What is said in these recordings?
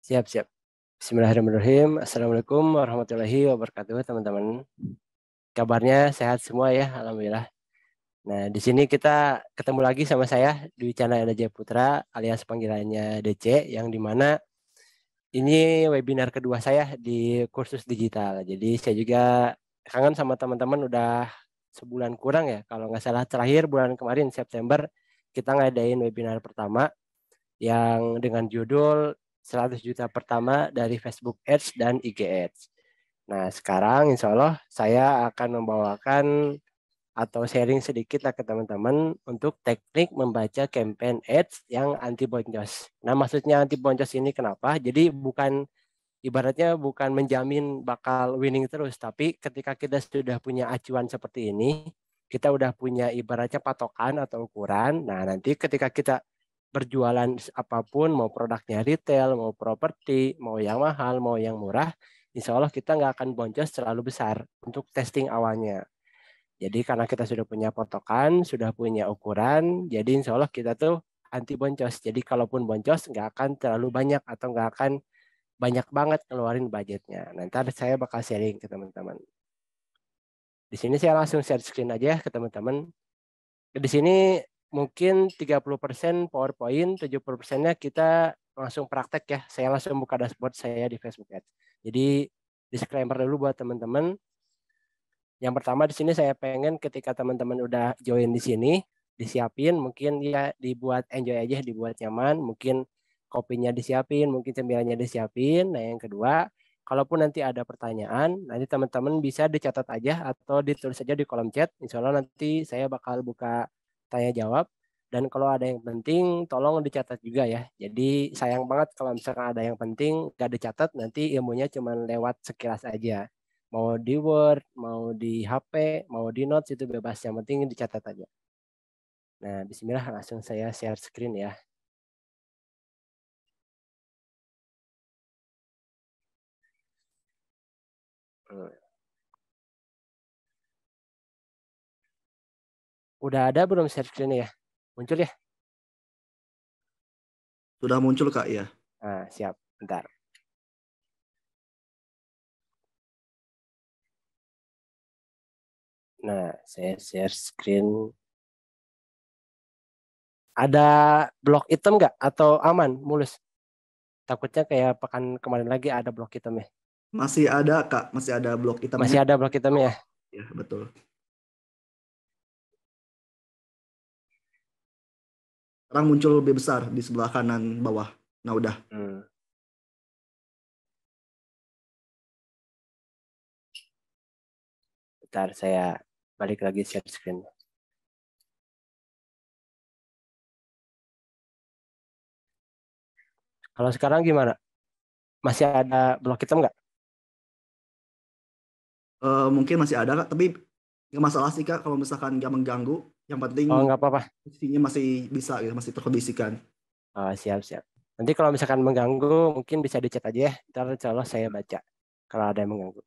Siap, siap. Bismillahirrahmanirrahim. Assalamualaikum warahmatullahi wabarakatuh, teman-teman. Kabarnya sehat semua ya, alhamdulillah. Nah, di sini kita ketemu lagi sama saya Dwi Chandra Jaya Putra alias panggilannya DC, yang dimana ini webinar kedua saya di kursus digital. Jadi saya juga kangen sama teman-teman, udah sebulan kurang ya, kalau nggak salah terakhir bulan kemarin September kita ngadain webinar pertama yang dengan judul 100 juta pertama dari Facebook Ads dan IG Ads. Nah, sekarang insya Allah saya akan membawakan atau sharing sedikit lah ke teman-teman untuk teknik membaca campaign ads yang anti boncos. Nah, maksudnya anti boncos ini kenapa? Jadi ibaratnya bukan menjamin bakal winning terus, tapi ketika kita sudah punya acuan seperti ini, kita udah punya ibaratnya patokan atau ukuran. Nah, nanti ketika kita berjualan apapun, mau produknya retail, mau properti, mau yang mahal, mau yang murah, insya Allah kita nggak akan boncos terlalu besar untuk testing awalnya. Jadi karena kita sudah punya patokan, sudah punya ukuran, jadi insya Allah kita tuh anti boncos. Jadi kalaupun boncos nggak akan terlalu banyak atau nggak akan banyak banget keluarin budgetnya. Nanti saya bakal sharing ke teman-teman. Di sini saya langsung share screen aja ke teman-teman. Di sini mungkin 30% PowerPoint, 70%-nya kita langsung praktek ya. Saya langsung buka dashboard saya di Facebook Ads. Jadi disclaimer dulu buat teman-teman. Yang pertama di sini saya pengen ketika teman-teman udah join di sini, disiapin, mungkin ya dibuat enjoy aja, dibuat nyaman, mungkin kopinya disiapin, mungkin cemilannya disiapin. Nah, yang kedua, kalaupun nanti ada pertanyaan, nanti teman-teman bisa dicatat aja atau ditulis aja di kolom chat. Insya Allah nanti saya bakal buka tanya jawab. Dan kalau ada yang penting, tolong dicatat juga ya. Jadi sayang banget kalau misalkan ada yang penting, gak dicatat, nanti ilmunya cuma lewat sekilas aja. Mau di Word, mau di HP, mau di Notes, itu bebas. Yang penting dicatat aja. Nah, bismillah langsung saya share screen ya. Udah ada belum share screen ya? Muncul ya? Sudah muncul, Kak, ya. Nah, siap. Bentar. Nah, saya share screen. Ada blok hitam nggak? Atau aman, mulus? Takutnya kayak pekan kemarin lagi ada blok hitam ya. Masih ada, Kak. Masih ada blok hitamnya. Masih ada blok hitam ya? Ya, betul. Sekarang muncul lebih besar di sebelah kanan bawah. Nah, udah. Bentar, saya balik lagi share screen. Kalau sekarang gimana? Masih ada blok hitam nggak? Mungkin masih ada, Kak. Tapi nggak masalah sih, Kak. Kalau misalkan nggak mengganggu. Yang penting Oh, nggak apa-apa. isinya masih bisa, gitu. Masih terkondisikan. Oh, siap, siap. Nanti kalau misalkan mengganggu, mungkin bisa dicat aja ya. Ntar insya Allah saya baca kalau ada yang mengganggu.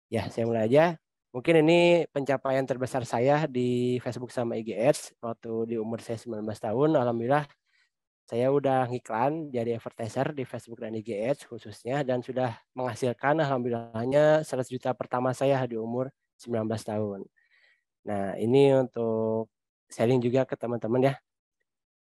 Ya, saya mulai aja. Mungkin ini pencapaian terbesar saya di Facebook sama IG Ads waktu di umur saya 19 tahun. Alhamdulillah, saya udah ngiklan jadi advertiser di Facebook dan IG Ads khususnya, dan sudah menghasilkan alhamdulillahnya 100 juta pertama saya di umur 19 tahun. Nah, ini untuk sharing juga ke teman-teman ya.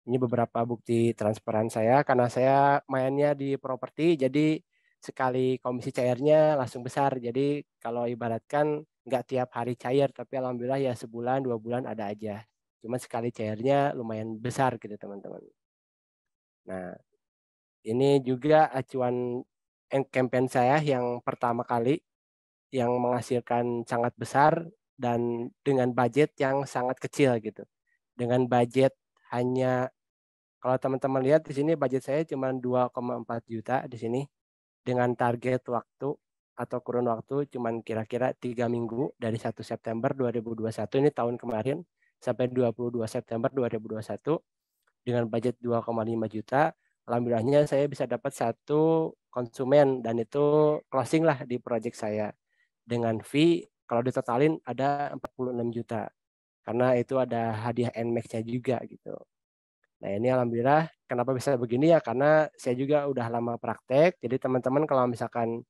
Ini beberapa bukti transparan saya karena saya mainnya di properti, jadi sekali komisi cairnya langsung besar. Jadi kalau ibaratkan nggak tiap hari cair, tapi alhamdulillah ya sebulan 2 bulan ada aja. Cuma sekali cairnya lumayan besar gitu teman-teman. Nah, ini juga acuan campaign saya yang pertama kali yang menghasilkan sangat besar dan dengan budget yang sangat kecil gitu. Dengan budget hanya, kalau teman-teman lihat di sini budget saya cuma 2,4 juta di sini, dengan target waktu atau kurun waktu cuma kira-kira 3 minggu dari 1 September 2021 ini tahun kemarin sampai 22 September 2021 dengan budget 2,5 juta. Alhamdulillahnya saya bisa dapat satu konsumen dan itu closing lah di project saya dengan fee kalau ditotalin ada 46 juta karena itu ada hadiah NMAX-nya juga gitu. Nah ini alhamdulillah kenapa bisa begini ya karena saya juga udah lama praktek. Jadi teman-teman kalau misalkan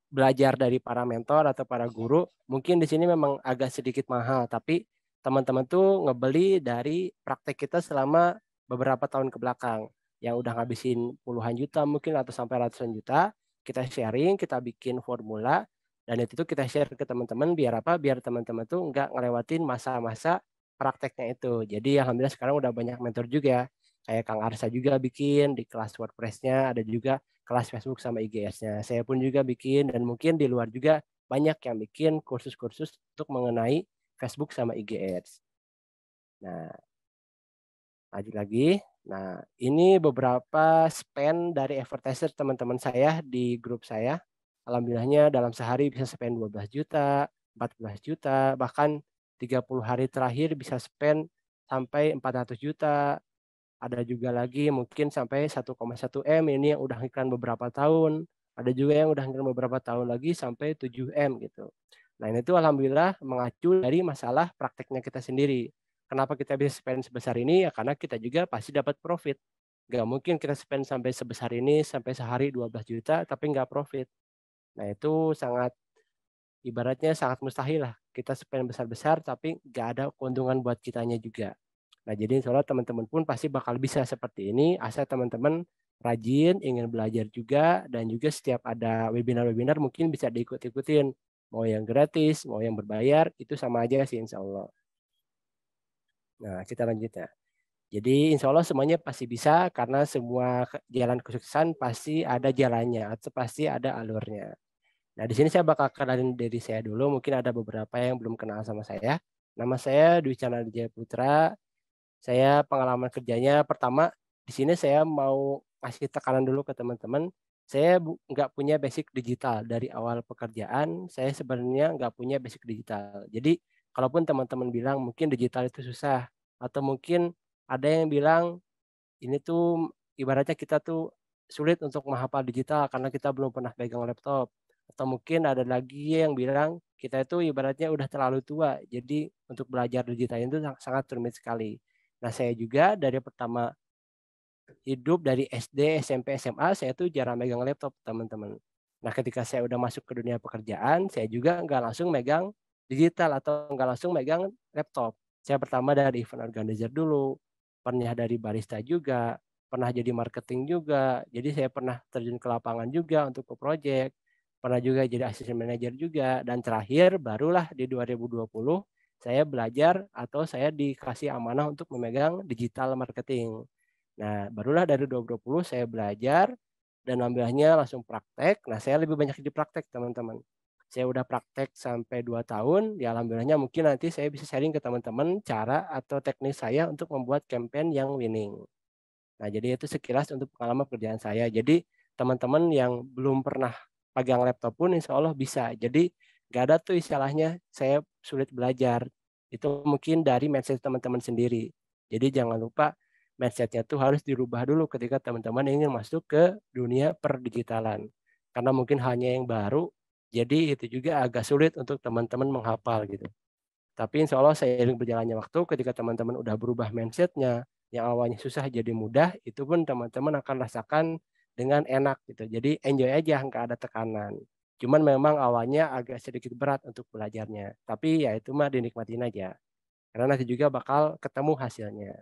belajar dari para mentor atau para guru, mungkin di sini memang agak sedikit mahal, tapi teman-teman tuh ngebeli dari praktek kita selama beberapa tahun ke belakang, yang udah ngabisin puluhan juta mungkin atau sampai ratusan juta, kita sharing, kita bikin formula, dan itu tuh kita share ke teman-teman biar apa? Biar teman-teman tuh nggak ngelewatin masa-masa prakteknya itu. Jadi alhamdulillah sekarang udah banyak mentor juga, kayak Kang Arsa juga bikin di kelas WordPress-nya, ada juga kelas Facebook sama IGS-nya. Saya pun juga bikin dan mungkin di luar juga banyak yang bikin kursus-kursus untuk mengenai Facebook sama IGS. Nah, lanjut lagi. Nah, ini beberapa spend dari advertiser teman-teman saya di grup saya. Alhamdulillahnya dalam sehari bisa spend 12 juta, 14 juta, bahkan 30 hari terakhir bisa spend sampai 400 juta. Ada juga lagi mungkin sampai 1,1 M ini yang udah iklan beberapa tahun. Ada juga yang udah iklan beberapa tahun lagi sampai 7 M gitu. Nah ini tuh alhamdulillah mengacu dari masalah prakteknya kita sendiri. Kenapa kita bisa spend sebesar ini? Ya karena kita juga pasti dapat profit. Gak mungkin kita spend sampai sebesar ini sampai sehari 12 juta tapi nggak profit. Nah itu sangat ibaratnya sangat mustahil lah kita spend besar-besar tapi nggak ada keuntungan buat kitanya juga. Nah, jadi insya Allah teman-teman pun pasti bakal bisa seperti ini, asal teman-teman rajin, ingin belajar juga, dan juga setiap ada webinar-webinar mungkin bisa diikut-ikutin. Mau yang gratis, mau yang berbayar, itu sama aja sih insya Allah. Nah, kita lanjut ya. Jadi insya Allah semuanya pasti bisa, karena semua jalan kesuksesan pasti ada jalannya, atau pasti ada alurnya. Nah, di sini saya bakal kenalin diri saya dulu, mungkin ada beberapa yang belum kenal sama saya. Nama saya Dwi Chandra Wijaya Putra. Saya pengalaman kerjanya pertama di sini saya mau kasih tekanan dulu ke teman-teman. Saya nggak punya basic digital dari awal pekerjaan. Saya sebenarnya nggak punya basic digital. Jadi kalaupun teman-teman bilang mungkin digital itu susah atau mungkin ada yang bilang ini tuh ibaratnya kita tuh sulit untuk menghafal digital karena kita belum pernah pegang laptop. Atau mungkin ada lagi yang bilang kita itu ibaratnya udah terlalu tua. Jadi untuk belajar digital itu sangat rumit sekali. Nah, saya juga dari pertama hidup dari SD, SMP, SMA, saya tuh jarang megang laptop, teman-teman. Nah, ketika saya udah masuk ke dunia pekerjaan, saya juga nggak langsung megang digital atau nggak langsung megang laptop. Saya pertama dari event organizer dulu, pernah dari barista juga, pernah jadi marketing juga. Jadi saya pernah terjun ke lapangan juga untuk ke project, pernah juga jadi assistant manager juga, dan terakhir barulah di 2020 saya belajar atau saya dikasih amanah untuk memegang digital marketing. Nah, barulah dari 2020 saya belajar dan alhamdulillahnya langsung praktek. Nah, saya lebih banyak di praktek, teman-teman. Saya udah praktek sampai 2 tahun, ya alhamdulillahnya mungkin nanti saya bisa sharing ke teman-teman cara atau teknik saya untuk membuat campaign yang winning. Nah, jadi itu sekilas untuk pengalaman pekerjaan saya. Jadi, teman-teman yang belum pernah pegang laptop pun insya Allah bisa. Jadi, nggak ada tuh istilahnya saya sulit belajar. Itu mungkin dari mindset teman-teman sendiri. Jadi, jangan lupa mindsetnya tuh harus dirubah dulu ketika teman-teman ingin masuk ke dunia perdigitalan. Karena mungkin hanya yang baru, jadi itu juga agak sulit untuk teman-teman menghafal gitu. Tapi insya Allah seiring berjalannya waktu ketika teman-teman udah berubah mindsetnya, yang awalnya susah jadi mudah, itu pun teman-teman akan rasakan dengan enak gitu. Jadi enjoy aja, nggak ada tekanan. Cuman memang awalnya agak sedikit berat untuk belajarnya. Tapi ya itu mah dinikmatin aja. Karena nanti juga bakal ketemu hasilnya.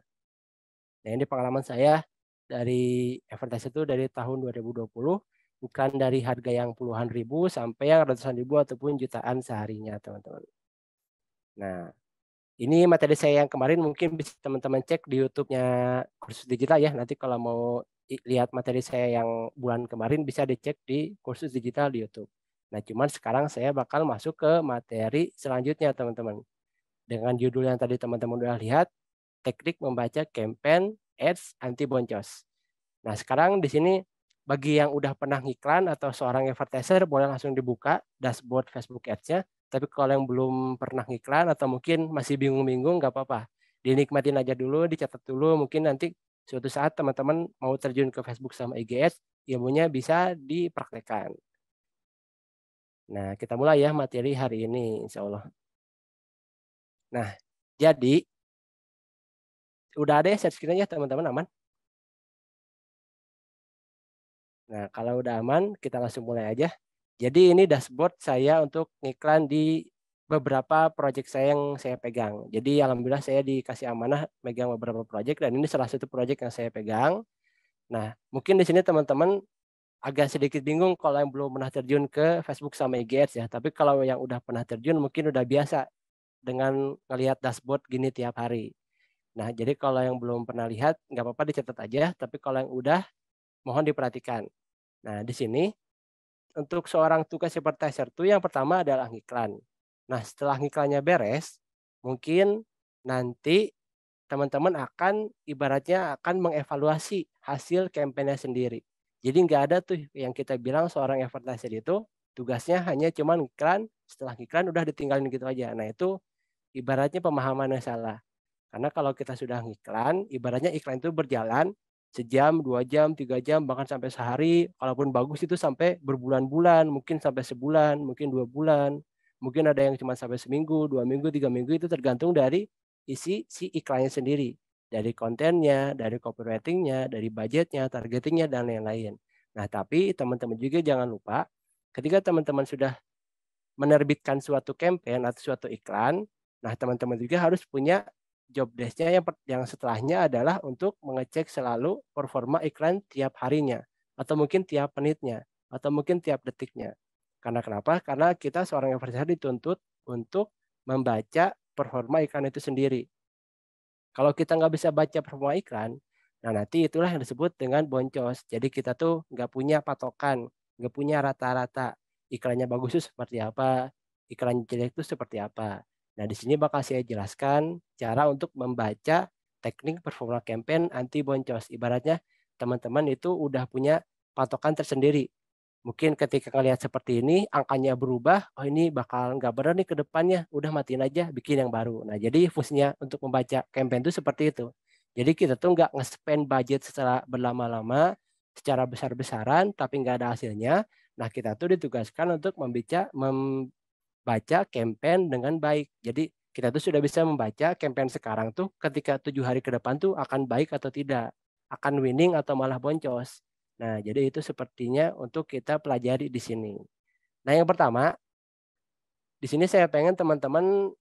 Nah ini pengalaman saya dari advertise itu dari tahun 2020, bukan dari harga yang puluhan ribu sampai yang ratusan ribu ataupun jutaan seharinya teman-teman. Nah, ini materi saya yang kemarin mungkin bisa teman-teman cek di YouTube-nya Kursus Digital ya. Nanti kalau mau lihat materi saya yang bulan kemarin bisa dicek di Kursus Digital di YouTube. Nah, cuman sekarang saya bakal masuk ke materi selanjutnya, teman-teman. Dengan judul yang tadi teman-teman udah lihat, teknik membaca campaign ads anti boncos. Nah, sekarang di sini bagi yang udah pernah ngiklan atau seorang advertiser boleh langsung dibuka dashboard Facebook Ads-nya. Tapi kalau yang belum pernah ngiklan atau mungkin masih bingung-bingung nggak apa-apa. Dinikmatin aja dulu, dicatat dulu. Mungkin nanti suatu saat teman-teman mau terjun ke Facebook sama IG Ads, ilmunya bisa dipraktekkan. Nah, kita mulai ya materi hari ini, insya Allah. Nah, jadi Udah ada ya share screen-nya teman-teman, aman? Nah, kalau udah aman, kita langsung mulai aja. Jadi ini dashboard saya untuk ngiklan di beberapa proyek saya yang saya pegang. Jadi alhamdulillah saya dikasih amanah megang beberapa proyek dan ini salah satu proyek yang saya pegang. Nah, mungkin di sini teman-teman agak sedikit bingung kalau yang belum pernah terjun ke Facebook sama IG Ads ya. Tapi kalau yang udah pernah terjun mungkin udah biasa dengan ngelihat dashboard gini tiap hari. Nah, jadi kalau yang belum pernah lihat nggak apa-apa dicatat aja. Tapi kalau yang udah mohon diperhatikan. Nah, di sini untuk seorang tugas advertiser tuh yang pertama adalah ngiklan. Nah, setelah ngiklannya beres, mungkin nanti teman-teman akan ibaratnya akan mengevaluasi hasil kampanye sendiri. Jadi nggak ada tuh yang kita bilang seorang advertiser itu tugasnya hanya cuma ngiklan, setelah ngiklan udah ditinggalin gitu aja. Nah, itu ibaratnya pemahaman yang salah. Karena kalau kita sudah ngiklan, ibaratnya iklan itu berjalan sejam, 2 jam, 3 jam, bahkan sampai sehari. Kalaupun bagus itu sampai berbulan-bulan, mungkin sampai sebulan, mungkin 2 bulan. Mungkin ada yang cuma sampai seminggu, 2 minggu, 3 minggu itu tergantung dari isi si iklannya sendiri. Dari kontennya, dari copywritingnya, dari budgetnya, targetingnya, dan lain-lain. Nah, tapi teman-teman juga jangan lupa, ketika teman-teman sudah menerbitkan suatu campaign atau suatu iklan, nah teman-teman juga harus punya job desk-nya yang setelahnya adalah untuk mengecek selalu performa iklan tiap harinya atau mungkin tiap menitnya atau mungkin tiap detiknya. Karena kenapa? Karena kita seorang advertiser dituntut untuk membaca performa iklan itu sendiri. Kalau kita nggak bisa baca performa iklan, nah nanti itulah yang disebut dengan boncos. Jadi kita tuh nggak punya patokan, nggak punya rata-rata. Iklannya bagus itu seperti apa, iklan jelek itu seperti apa. Nah di sini bakal saya jelaskan cara untuk membaca teknik performa campaign anti boncos. Ibaratnya teman-teman itu udah punya patokan tersendiri. Mungkin ketika ngelihat seperti ini, angkanya berubah, oh ini bakal nggak benar nih ke depannya, udah matiin aja, bikin yang baru. Nah, jadi fungsinya untuk membaca campaign itu seperti itu. Jadi kita tuh nggak nge-spend budget secara berlama-lama, secara besar-besaran, tapi nggak ada hasilnya. Nah, kita tuh ditugaskan untuk membaca campaign dengan baik. Jadi kita tuh sudah bisa membaca campaign sekarang tuh ketika 7 hari ke depan tuh akan baik atau tidak, akan winning atau malah boncos. Nah, jadi itu sepertinya untuk kita pelajari di sini. Nah, yang pertama, di sini saya pengen teman-teman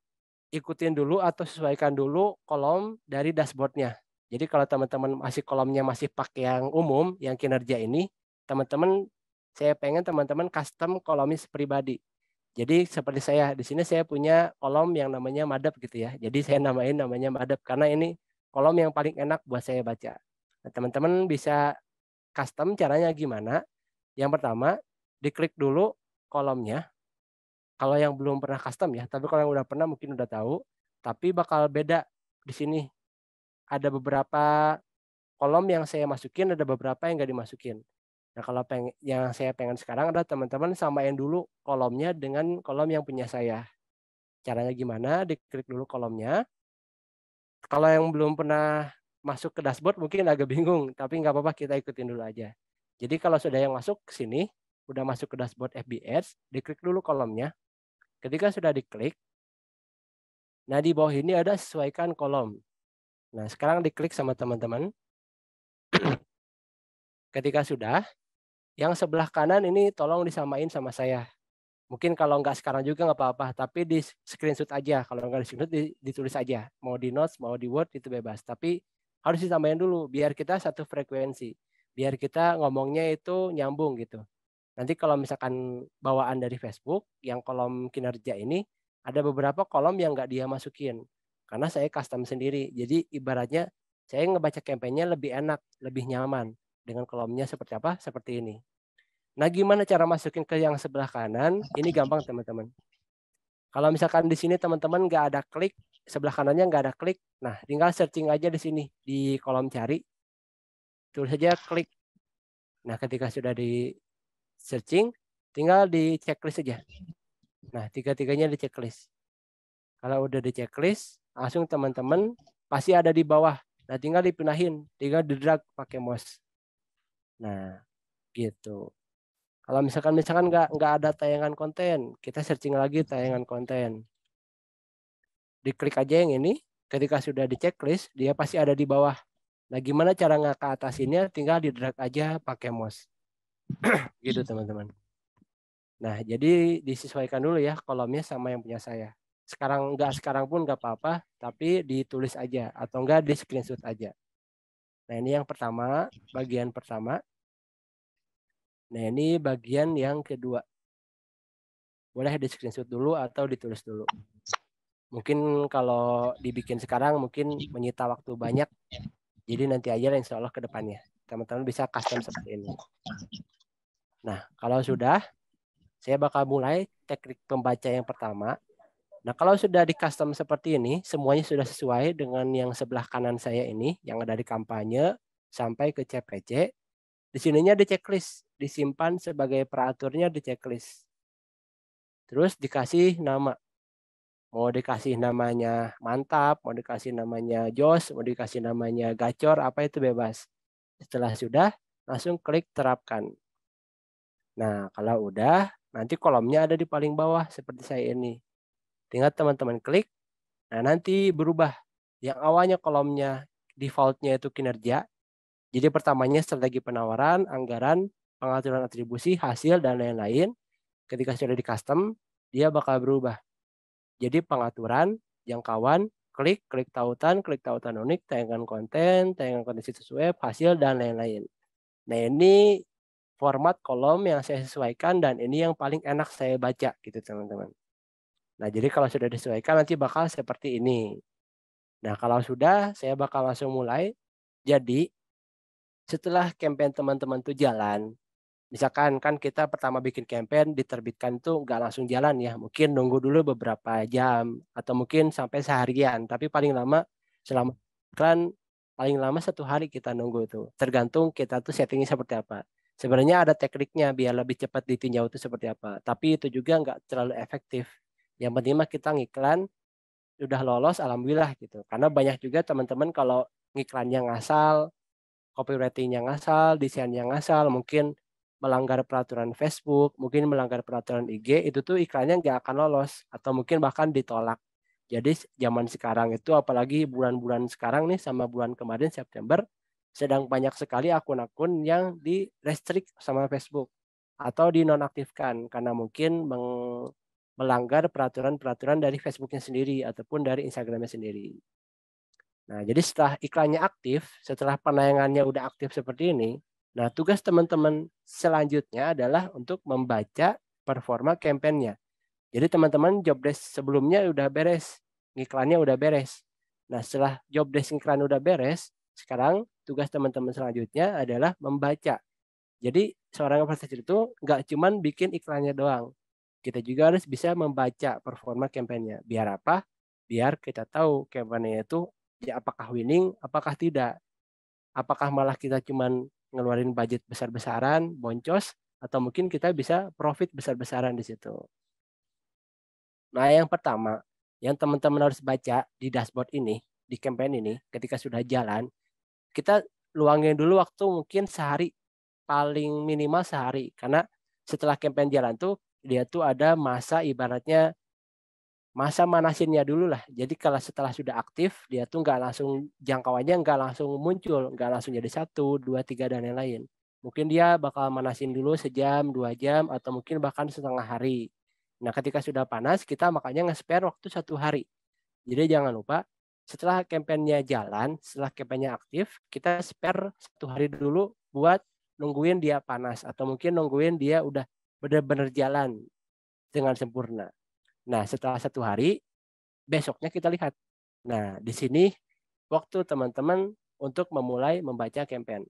ikutin dulu atau sesuaikan dulu kolom dari dashboardnya. Jadi kalau teman-teman masih kolomnya masih pakai yang umum, yang kinerja ini, teman-teman saya pengen teman-teman custom kolomnya pribadi. Jadi seperti saya, di sini saya punya kolom yang namanya madep gitu ya. Jadi saya namain namanya madep karena ini kolom yang paling enak buat saya baca. Nah, teman-teman bisa custom caranya gimana? Yang pertama, diklik dulu kolomnya. Kalau yang belum pernah custom ya, tapi kalau yang udah pernah mungkin udah tahu. Tapi bakal beda di sini. Ada beberapa kolom yang saya masukin, ada beberapa yang nggak dimasukin. Nah, kalau yang saya pengen sekarang adalah teman-teman samain dulu kolomnya dengan kolom yang punya saya. Caranya gimana? Diklik dulu kolomnya. Kalau yang belum pernah masuk ke dashboard mungkin agak bingung, tapi nggak apa-apa kita ikutin dulu aja. Jadi kalau sudah yang masuk ke sini, udah masuk ke dashboard FB Ads, diklik dulu kolomnya. Ketika sudah diklik, nah di bawah ini ada sesuaikan kolom. Nah sekarang diklik sama teman-teman. Ketika sudah, yang sebelah kanan ini tolong disamain sama saya. Mungkin kalau nggak sekarang juga nggak apa-apa, tapi di screenshot aja. Kalau nggak di screenshot ditulis aja. Mau di notes, mau di word itu bebas. Tapi harus disamain dulu biar kita satu frekuensi. Biar kita ngomongnya itu nyambung gitu. Nanti kalau misalkan bawaan dari Facebook, yang kolom kinerja ini, ada beberapa kolom yang nggak dia masukin. Karena saya custom sendiri. Jadi ibaratnya saya ngebaca campaign-nya lebih enak, lebih nyaman. Dengan kolomnya seperti apa? Seperti ini. Nah, gimana cara masukin ke yang sebelah kanan? Ini gampang, teman-teman. Kalau misalkan di sini teman-teman nggak ada klik, sebelah kanannya nggak ada klik, nah tinggal searching aja di sini, di kolom cari. Tulis saja klik. Nah, ketika sudah di searching, tinggal di checklist saja. Nah, tiga-tiganya di checklist. Kalau udah di checklist, langsung teman-teman pasti ada di bawah. Nah, tinggal dipindahin, tinggal di drag pakai mouse. Nah, gitu. Kalau misalkan nggak ada tayangan konten, kita searching lagi tayangan konten. Diklik aja yang ini. ketika sudah di checklist, dia pasti ada di bawah. Nah, gimana cara ngatasinnya? Tinggal di drag aja pakai mouse. Gitu, teman-teman. Nah, jadi disesuaikan dulu ya kolomnya sama yang punya saya. Sekarang pun nggak apa-apa, tapi ditulis aja atau enggak di screenshot aja. Nah, ini yang pertama, bagian pertama. Nah, ini bagian yang kedua. Boleh di screenshot dulu atau ditulis dulu. Mungkin kalau dibikin sekarang mungkin menyita waktu banyak. Jadi nanti aja lah insya Allah ke depannya. Teman-teman bisa custom seperti ini. Nah, kalau sudah, saya bakal mulai teknik pembaca yang pertama. Nah, kalau sudah di custom seperti ini, semuanya sudah sesuai dengan yang sebelah kanan saya ini, yang ada di kampanye, sampai ke CPC. Di sininya di checklist, disimpan sebagai peraturnya di checklist. Terus dikasih nama. Mau dikasih namanya mantap, mau dikasih namanya jos, mau dikasih namanya gacor, apa itu bebas. Setelah sudah, langsung klik terapkan. Nah, kalau udah, nanti kolomnya ada di paling bawah seperti saya ini. Tinggal teman-teman klik, nah nanti berubah. Yang awalnya kolomnya defaultnya itu kinerja. Jadi pertamanya strategi penawaran, anggaran, pengaturan atribusi, hasil, dan lain-lain. Ketika sudah di custom, dia bakal berubah. Jadi pengaturan, jangkauan, klik tautan unik, tayangan konten situs web, hasil, dan lain-lain. Nah, ini format kolom yang saya sesuaikan dan ini yang paling enak saya baca gitu teman-teman. Nah, jadi kalau sudah disesuaikan nanti bakal seperti ini. Nah, kalau sudah saya bakal langsung mulai. Jadi setelah campaign teman-teman tuh jalan, misalkan kan kita pertama bikin campaign diterbitkan tuh nggak langsung jalan ya, mungkin nunggu dulu beberapa jam atau mungkin sampai seharian, tapi paling lama selama iklan paling lama 1 hari kita nunggu itu. Tergantung kita tuh settingnya seperti apa. Sebenarnya ada tekniknya biar lebih cepat ditinjau itu seperti apa, tapi itu juga nggak terlalu efektif. Yang penting mah kita ngiklan udah lolos alhamdulillah gitu. Karena banyak juga teman-teman kalau ngiklannya ngasal, copywriting-nya ngasal, desainnya ngasal, mungkin melanggar peraturan Facebook, mungkin melanggar peraturan IG, itu tuh iklannya nggak akan lolos atau mungkin bahkan ditolak. Jadi zaman sekarang itu apalagi bulan-bulan sekarang nih sama bulan kemarin September sedang banyak sekali akun-akun yang di restrict sama Facebook atau dinonaktifkan karena mungkin melanggar peraturan-peraturan dari Facebooknya sendiri ataupun dari Instagramnya sendiri. Nah, jadi setelah iklannya aktif, setelah penayangannya udah aktif seperti ini, nah tugas teman-teman selanjutnya adalah untuk membaca performa kampanyenya. Jadi teman-teman job desk sebelumnya udah beres, iklannya udah beres. Nah, setelah job desk iklan udah beres, sekarang tugas teman-teman selanjutnya adalah membaca. Jadi seorang presenter itu nggak cuman bikin iklannya doang. Kita juga harus bisa membaca performa kampanyenya. Biar apa? Biar kita tahu kampanyenya itu ya apakah winning, apakah tidak. Apakah malah kita cuman ngeluarin budget besar-besaran, boncos, atau mungkin kita bisa profit besar-besaran di situ. Nah, yang pertama, yang teman-teman harus baca di dashboard ini, di campaign ini, ketika sudah jalan, kita luangin dulu waktu mungkin sehari, paling minimal sehari. Karena setelah campaign jalan tuh, dia tuh ada masa ibaratnya masa manasinnya dulu lah. Jadi kalau setelah sudah aktif, dia tuh nggak langsung jangkauannya nggak langsung muncul, nggak langsung jadi 1, 2, 3 dan lain-lain. Mungkin dia bakal manasin dulu sejam, 2 jam, atau mungkin bahkan setengah hari. Nah, ketika sudah panas, kita makanya nge-spare waktu 1 hari. Jadi jangan lupa, setelah kampanyenya jalan, setelah kampanyenya aktif, kita spare 1 hari dulu buat nungguin dia panas, atau mungkin nungguin dia udah benar-benar jalan dengan sempurna. Nah, setelah 1 hari, besoknya kita lihat. Nah, di sini waktu teman-teman untuk memulai membaca campaign.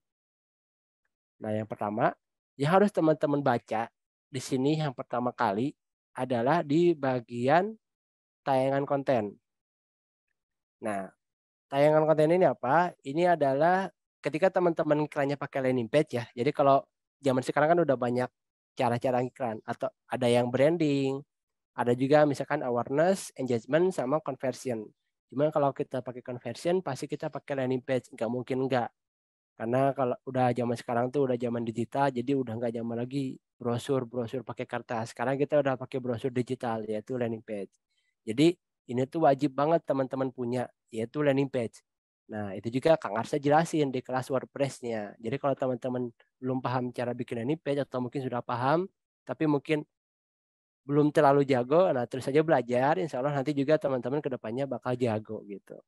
Nah, yang pertama, yang harus teman-teman baca di sini yang pertama kali adalah di bagian tayangan konten. Nah, tayangan konten ini apa? Ini adalah ketika teman-teman iklannya pakai landing page ya. Jadi kalau zaman sekarang kan udah banyak cara-cara iklan atau ada yang branding, ada juga misalkan awareness, engagement, sama conversion. Cuman kalau kita pakai conversion, pasti kita pakai landing page. Nggak mungkin nggak. Karena kalau udah zaman sekarang tuh udah zaman digital, jadi udah nggak zaman lagi brosur pakai kertas. Sekarang kita udah pakai brosur digital, yaitu landing page. Jadi ini tuh wajib banget teman-teman punya, yaitu landing page. Nah, itu juga Kang Arsa jelasin di kelas WordPress-nya. Jadi kalau teman-teman belum paham cara bikin landing page atau mungkin sudah paham, tapi mungkin belum terlalu jago, nah terus saja belajar, insya Allah nanti juga teman-teman ke depannya bakal jago gitu.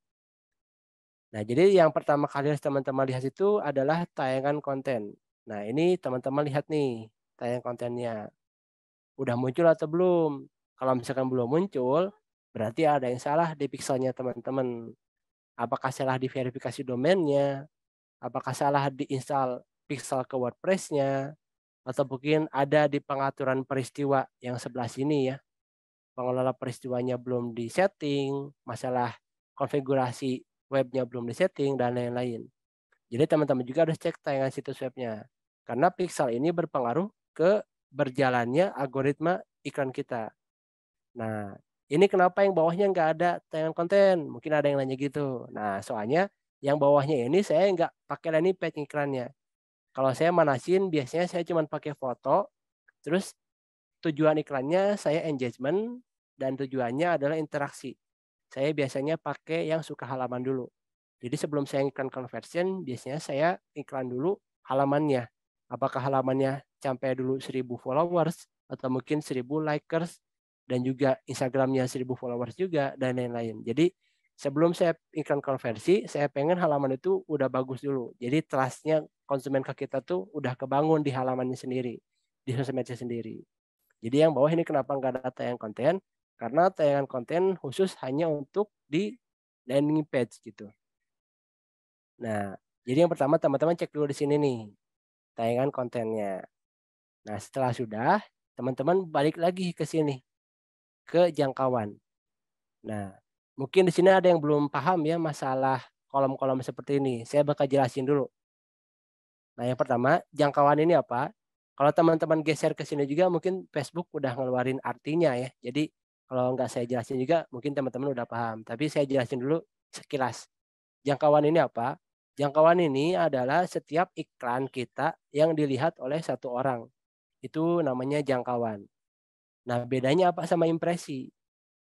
Nah, jadi yang pertama kali harus teman-teman lihat itu adalah tayangan konten. Nah, ini teman-teman lihat nih tayangan kontennya. Udah muncul atau belum? Kalau misalkan belum muncul, berarti ada yang salah di pixelnya teman-teman. Apakah salah di verifikasi domainnya? Apakah salah diinstal pixel ke WordPress-nya? Atau mungkin ada di pengaturan peristiwa yang sebelah sini ya. Pengelola peristiwanya belum disetting, masalah konfigurasi webnya belum disetting, dan lain-lain. Jadi teman-teman juga harus cek tayangan situs webnya. Karena pixel ini berpengaruh ke berjalannya algoritma iklan kita. Nah, ini kenapa yang bawahnya nggak ada tayangan konten? Mungkin ada yang nanya gitu. Nah, soalnya yang bawahnya ini saya nggak pakai landing page iklannya. Kalau saya manasin, biasanya saya cuma pakai foto, terus tujuan iklannya saya engagement, dan tujuannya adalah interaksi. Saya biasanya pakai yang suka halaman dulu. Jadi sebelum saya iklan conversion, biasanya saya iklan dulu halamannya. Apakah halamannya sampai dulu 1.000 followers, atau mungkin 1.000 likers, dan juga Instagramnya 1.000 followers juga, dan lain-lain. Jadi sebelum saya iklan konversi, saya pengen halaman itu udah bagus dulu. Jadi trustnya konsumen ke kita tuh udah kebangun di halamannya sendiri, di sosmednya sendiri. Jadi yang bawah ini kenapa nggak ada tayangan konten? Karena tayangan konten khusus hanya untuk di landing page gitu. Nah, jadi yang pertama teman-teman cek dulu di sini nih, tayangan kontennya. Nah, setelah sudah, teman-teman balik lagi ke sini, ke jangkauan. Nah, mungkin di sini ada yang belum paham ya masalah kolom-kolom seperti ini. Saya bakal jelasin dulu. Nah, yang pertama, jangkauan ini apa? Kalau teman-teman geser ke sini juga mungkin Facebook udah ngeluarin artinya ya. Jadi kalau nggak saya jelasin juga mungkin teman-teman udah paham. Tapi saya jelasin dulu sekilas. Jangkauan ini apa? Jangkauan ini adalah setiap iklan kita yang dilihat oleh satu orang. Itu namanya jangkauan. Nah, bedanya apa sama impresi?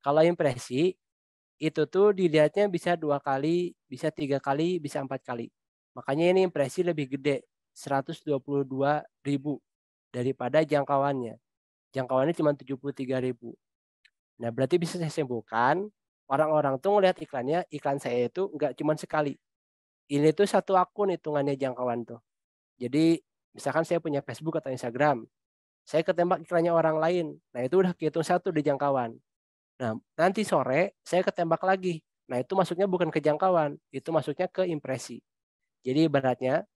Kalau impresi, itu tuh dilihatnya bisa 2 kali, bisa 3 kali, bisa 4 kali. Makanya ini impresi lebih gede, 122.000 daripada jangkauannya. Jangkauannya cuma 73.000. Nah, berarti bisa saya simpulkan, orang-orang tuh ngelihat iklannya, iklan saya itu nggak cuma sekali. Ini tuh satu akun hitungannya jangkauan tuh. Jadi misalkan saya punya Facebook atau Instagram, saya ketembak iklannya orang lain. Nah, itu udah kehitung satu di jangkauan. Nah, nanti sore saya ketembak lagi. Nah, itu masuknya bukan ke jangkauan, itu masuknya ke impresi. Jadi ibaratnya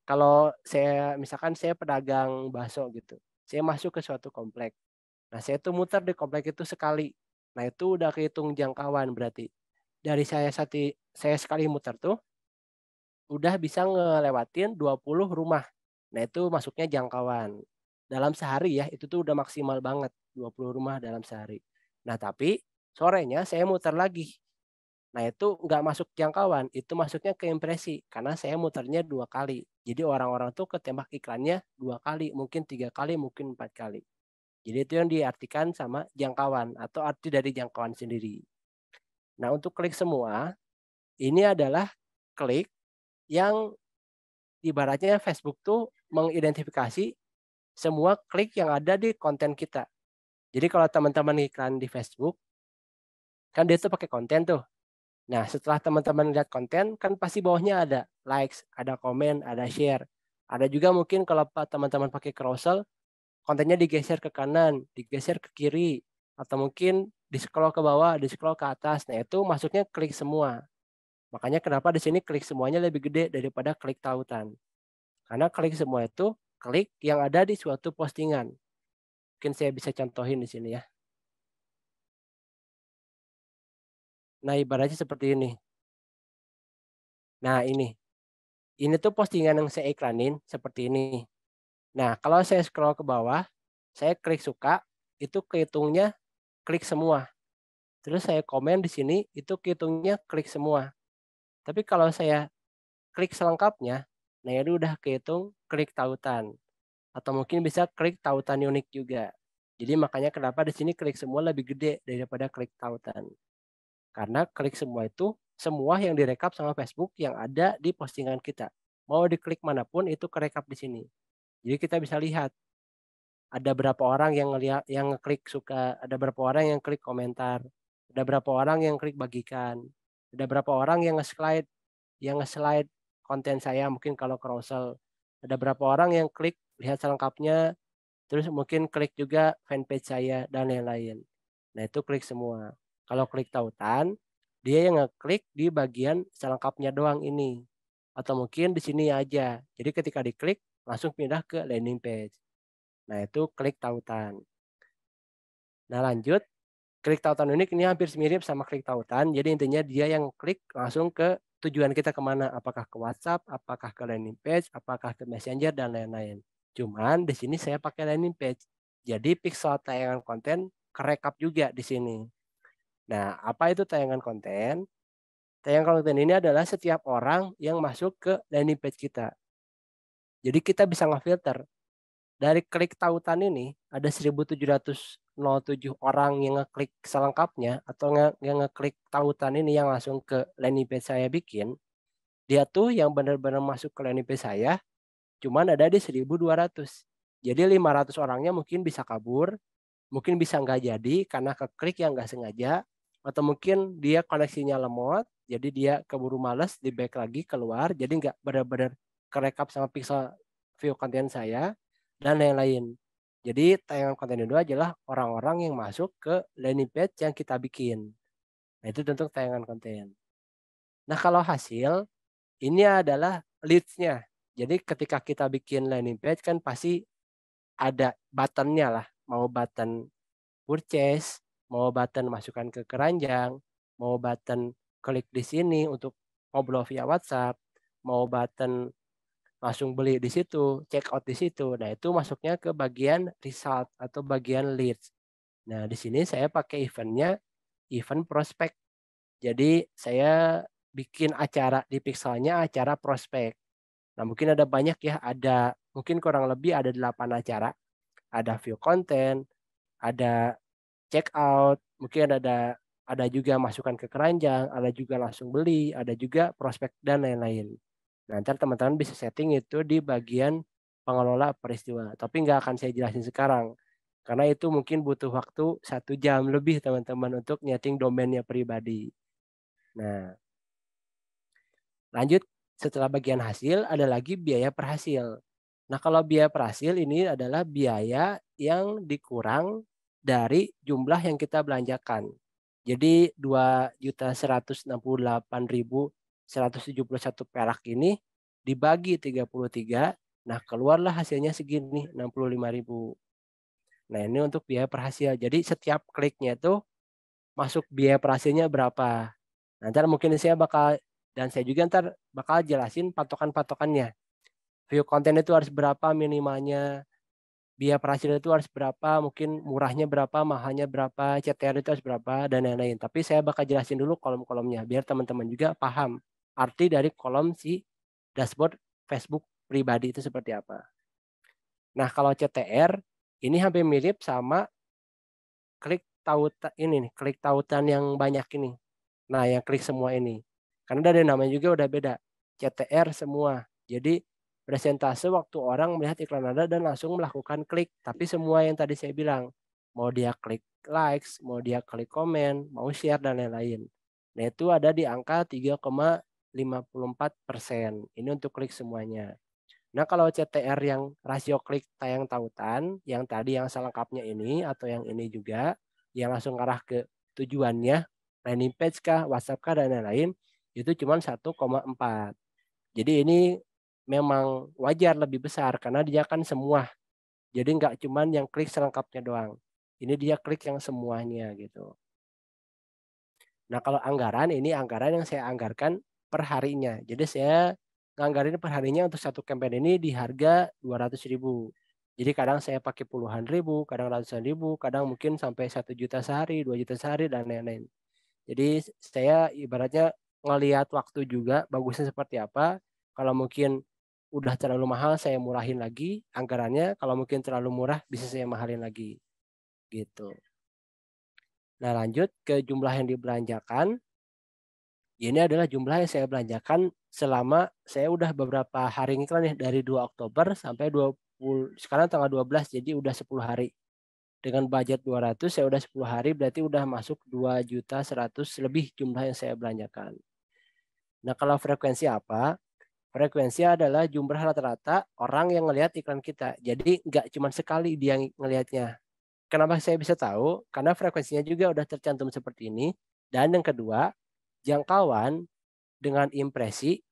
kalau saya misalkan saya pedagang bakso gitu. Saya masuk ke suatu komplek. Nah, saya tuh muter di komplek itu sekali. Nah, itu udah kehitung jangkauan berarti. Dari saya sekali muter tuh udah bisa ngelewatin 20 rumah. Nah, itu masuknya jangkauan. Dalam sehari ya, itu tuh udah maksimal banget 20 rumah dalam sehari. Nah, tapi sorenya saya muter lagi. Nah, itu nggak masuk jangkauan, itu masuknya ke impresi karena saya muternya 2 kali. Jadi orang-orang tuh ketembak iklannya 2 kali, mungkin 3 kali, mungkin 4 kali. Jadi itu yang diartikan sama jangkauan atau arti dari jangkauan sendiri. Nah, untuk klik semua, ini adalah klik yang ibaratnya Facebook tuh mengidentifikasi semua klik yang ada di konten kita. Jadi kalau teman-teman iklan di Facebook, kan dia tuh pakai konten tuh. Nah, setelah teman-teman lihat konten, kan pasti bawahnya ada likes, ada komen, ada share. Ada juga mungkin kalau teman-teman pakai carousel, kontennya digeser ke kanan, digeser ke kiri, atau mungkin di-scroll ke bawah, di-scroll ke atas. Nah, itu masuknya klik semua. Makanya kenapa di sini klik semuanya lebih gede daripada klik tautan. Karena klik semua itu klik yang ada di suatu postingan. Mungkin saya bisa contohin di sini ya. Nah, ibaratnya seperti ini. Nah, ini tuh postingan yang saya iklanin seperti ini. Nah, kalau saya scroll ke bawah, saya klik suka, itu kehitungnya klik semua. Terus saya komen di sini, itu kehitungnya klik semua. Tapi kalau saya klik selengkapnya, nah itu udah kehitung klik tautan. Atau mungkin bisa klik tautan unik juga. Jadi makanya kenapa di sini klik semua lebih gede daripada klik tautan. Karena klik semua itu semua yang direkap sama Facebook yang ada di postingan kita. Mau diklik manapun itu kerekap di sini. Jadi kita bisa lihat ada berapa orang yang ngelihat yang ngeklik suka, ada berapa orang yang klik komentar, ada berapa orang yang klik bagikan, ada berapa orang yang nge-slide konten saya mungkin kalau carousel, ada berapa orang yang klik lihat selengkapnya, terus mungkin klik juga fanpage saya dan lain-lain. Nah itu klik semua. Kalau klik tautan, dia yang ngeklik di bagian selengkapnya doang ini. Atau mungkin di sini aja. Jadi ketika diklik langsung pindah ke landing page. Nah itu klik tautan. Nah lanjut, klik tautan unik ini hampir mirip sama klik tautan. Jadi intinya dia yang klik langsung ke tujuan kita kemana. Apakah ke WhatsApp, apakah ke landing page, apakah ke Messenger, dan lain-lain. Cuman di sini saya pakai landing page. Jadi pixel tayangan konten kerekap juga di sini. Nah, apa itu tayangan konten? Tayangan konten ini adalah setiap orang yang masuk ke landing page kita. Jadi kita bisa ngefilter. Dari klik tautan ini ada 1.707 orang yang ngeklik selengkapnya atau yang ngeklik tautan ini yang langsung ke landing page saya bikin. Dia tuh yang benar-benar masuk ke landing page saya cuman ada di 1.200. Jadi 500 orangnya mungkin bisa kabur, mungkin bisa nggak jadi karena keklik yang nggak sengaja, atau mungkin dia koneksinya lemot, jadi dia keburu males di back lagi keluar, jadi nggak benar-benar kerekap sama pixel view konten saya, dan lain-lain. Jadi tayangan konten itu adalah orang-orang yang masuk ke landing page yang kita bikin. Nah itu tentu tayangan konten. Nah kalau hasil, ini adalah leads-nya. Jadi ketika kita bikin landing page kan pasti ada button-nya lah, mau button purchase, mau button masukkan ke keranjang, mau button klik di sini untuk ngobrol via WhatsApp, mau button langsung beli di situ, check out di situ. Nah, itu masuknya ke bagian result atau bagian leads. Nah, di sini saya pakai eventnya event prospek. Jadi saya bikin acara di pixelnya acara prospek. Nah, mungkin ada banyak ya, ada mungkin kurang lebih ada 8 acara. Ada view content, ada check out, mungkin ada juga masukan ke keranjang, ada juga langsung beli, ada juga prospek dan lain-lain. Nah, ntar teman-teman bisa setting itu di bagian pengelola peristiwa. Tapi nggak akan saya jelasin sekarang. Karena itu mungkin butuh waktu 1 jam lebih teman-teman untuk nyeting domainnya pribadi. Nah, lanjut setelah bagian hasil ada lagi biaya per hasil. Nah, kalau biaya per hasil ini adalah biaya yang dikurang dari jumlah yang kita belanjakan. Jadi 2.168.171 perak ini dibagi 33, nah keluarlah hasilnya segini 65.000. Nah, ini untuk biaya per hasil. Jadi setiap kliknya itu masuk biaya per hasilnya berapa. Nanti mungkin saya juga ntar bakal jelasin patokan-patokannya. View konten itu harus berapa minimalnya, biaya per hasil itu harus berapa, mungkin murahnya berapa, mahalnya berapa, CTR itu harus berapa, dan lain-lain. Tapi saya bakal jelasin dulu kolom-kolomnya, biar teman-teman juga paham arti dari kolom si dashboard Facebook pribadi itu seperti apa. Nah, kalau CTR, ini hampir mirip sama klik tautan ini nih, klik tautan yang banyak ini. Nah, yang klik semua ini. Karena dari namanya juga udah beda. CTR semua. Jadi presentase waktu orang melihat iklan Anda dan langsung melakukan klik. Tapi semua yang tadi saya bilang, mau dia klik likes, mau dia klik komen, mau share dan lain-lain. Nah, itu ada di angka 3,54%. Ini untuk klik semuanya. Nah, kalau CTR yang rasio klik tayang tautan, yang tadi yang selengkapnya ini atau yang ini juga, yang langsung arah ke tujuannya, landing page kah, WhatsApp kah, dan lain-lain, itu cuma 1,4. Jadi ini memang wajar lebih besar karena dia kan semua. Jadi nggak cuma yang klik selengkapnya doang. Ini dia klik yang semuanya gitu. Nah, kalau anggaran, ini anggaran yang saya anggarkan per harinya. Jadi saya nganggarin per harinya untuk satu campaign ini di harga 200.000. Jadi kadang saya pakai puluhan ribu, kadang ratusan ribu, kadang mungkin sampai 1 juta sehari, 2 juta sehari, dan lain-lain. Jadi saya ibaratnya ngelihat waktu juga bagusnya seperti apa. Kalau mungkin udah terlalu mahal, saya murahin lagi anggarannya. Kalau mungkin terlalu murah, bisa saya mahalin lagi. Gitu. Nah, lanjut ke jumlah yang dibelanjakan. Ini adalah jumlah yang saya belanjakan selama saya udah beberapa hari ngiklan nih, dari 2 Oktober sampai 20, sekarang tanggal 12, jadi udah 10 hari. Dengan budget 200, saya udah 10 hari, berarti udah masuk 2.100.000 lebih jumlah yang saya belanjakan. Nah, kalau frekuensi apa? Frekuensi adalah jumlah rata-rata orang yang ngelihat iklan kita. Jadi nggak cuma sekali dia ngelihatnya. Kenapa saya bisa tahu? Karena frekuensinya juga udah tercantum seperti ini. Dan yang kedua, jangkauan dengan impresi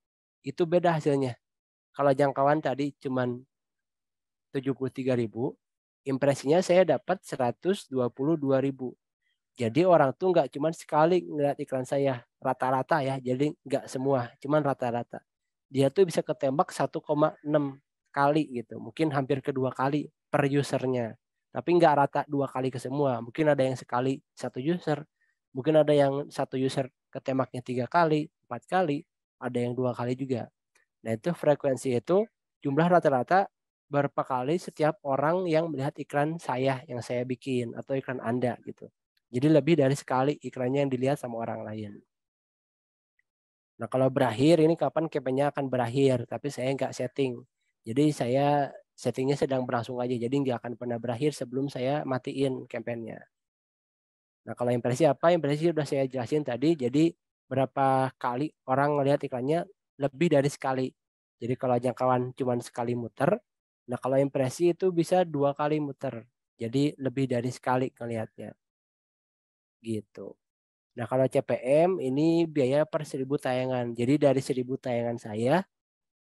itu beda hasilnya. Kalau jangkauan tadi cuma 73.000, impresinya saya dapat 122.000. Jadi orang tuh nggak cuma sekali ngeliat iklan saya, rata-rata ya, jadi nggak semua, cuman rata-rata. Dia tuh bisa ketembak 1,6 kali gitu, mungkin hampir kedua kali per usernya. Tapi nggak rata 2 kali ke semua, mungkin ada yang sekali 1 user, mungkin ada yang 1 user ketembaknya 3 kali, 4 kali, ada yang 2 kali juga. Nah itu frekuensi itu jumlah rata-rata berapa kali setiap orang yang melihat iklan saya yang saya bikin atau iklan Anda gitu. Jadi lebih dari sekali iklannya yang dilihat sama orang lain. Nah kalau berakhir ini kapan campaign-nya akan berakhir, tapi saya nggak setting. Jadi saya settingnya sedang berlangsung aja, jadi nggak akan pernah berakhir sebelum saya matiin campaign-nya. Nah kalau impresi apa? Impresi sudah saya jelasin tadi, jadi berapa kali orang ngelihat iklannya lebih dari sekali. Jadi kalau jangkauan cuma sekali muter, nah kalau impresi itu bisa 2 kali muter. Jadi lebih dari sekali ngelihatnya gitu. Nah, kalau CPM ini biaya per 1.000 tayangan. Jadi dari 1.000 tayangan saya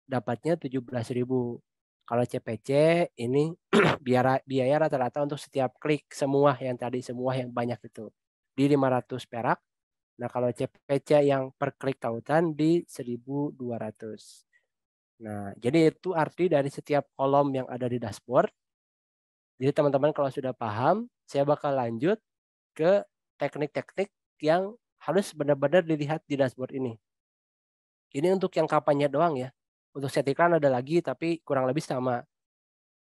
dapatnya 17.000. Kalau CPC ini biaya rata-rata untuk setiap klik semua yang tadi, semua yang banyak itu di 500 perak. Nah, kalau CPC yang per klik tautan di 1.200. Nah, jadi itu arti dari setiap kolom yang ada di dashboard. Jadi teman-teman kalau sudah paham, saya bakal lanjut ke teknik-teknik yang harus benar-benar dilihat di dashboard ini. Ini untuk yang kampanye doang ya. Untuk set iklan ada lagi tapi kurang lebih sama.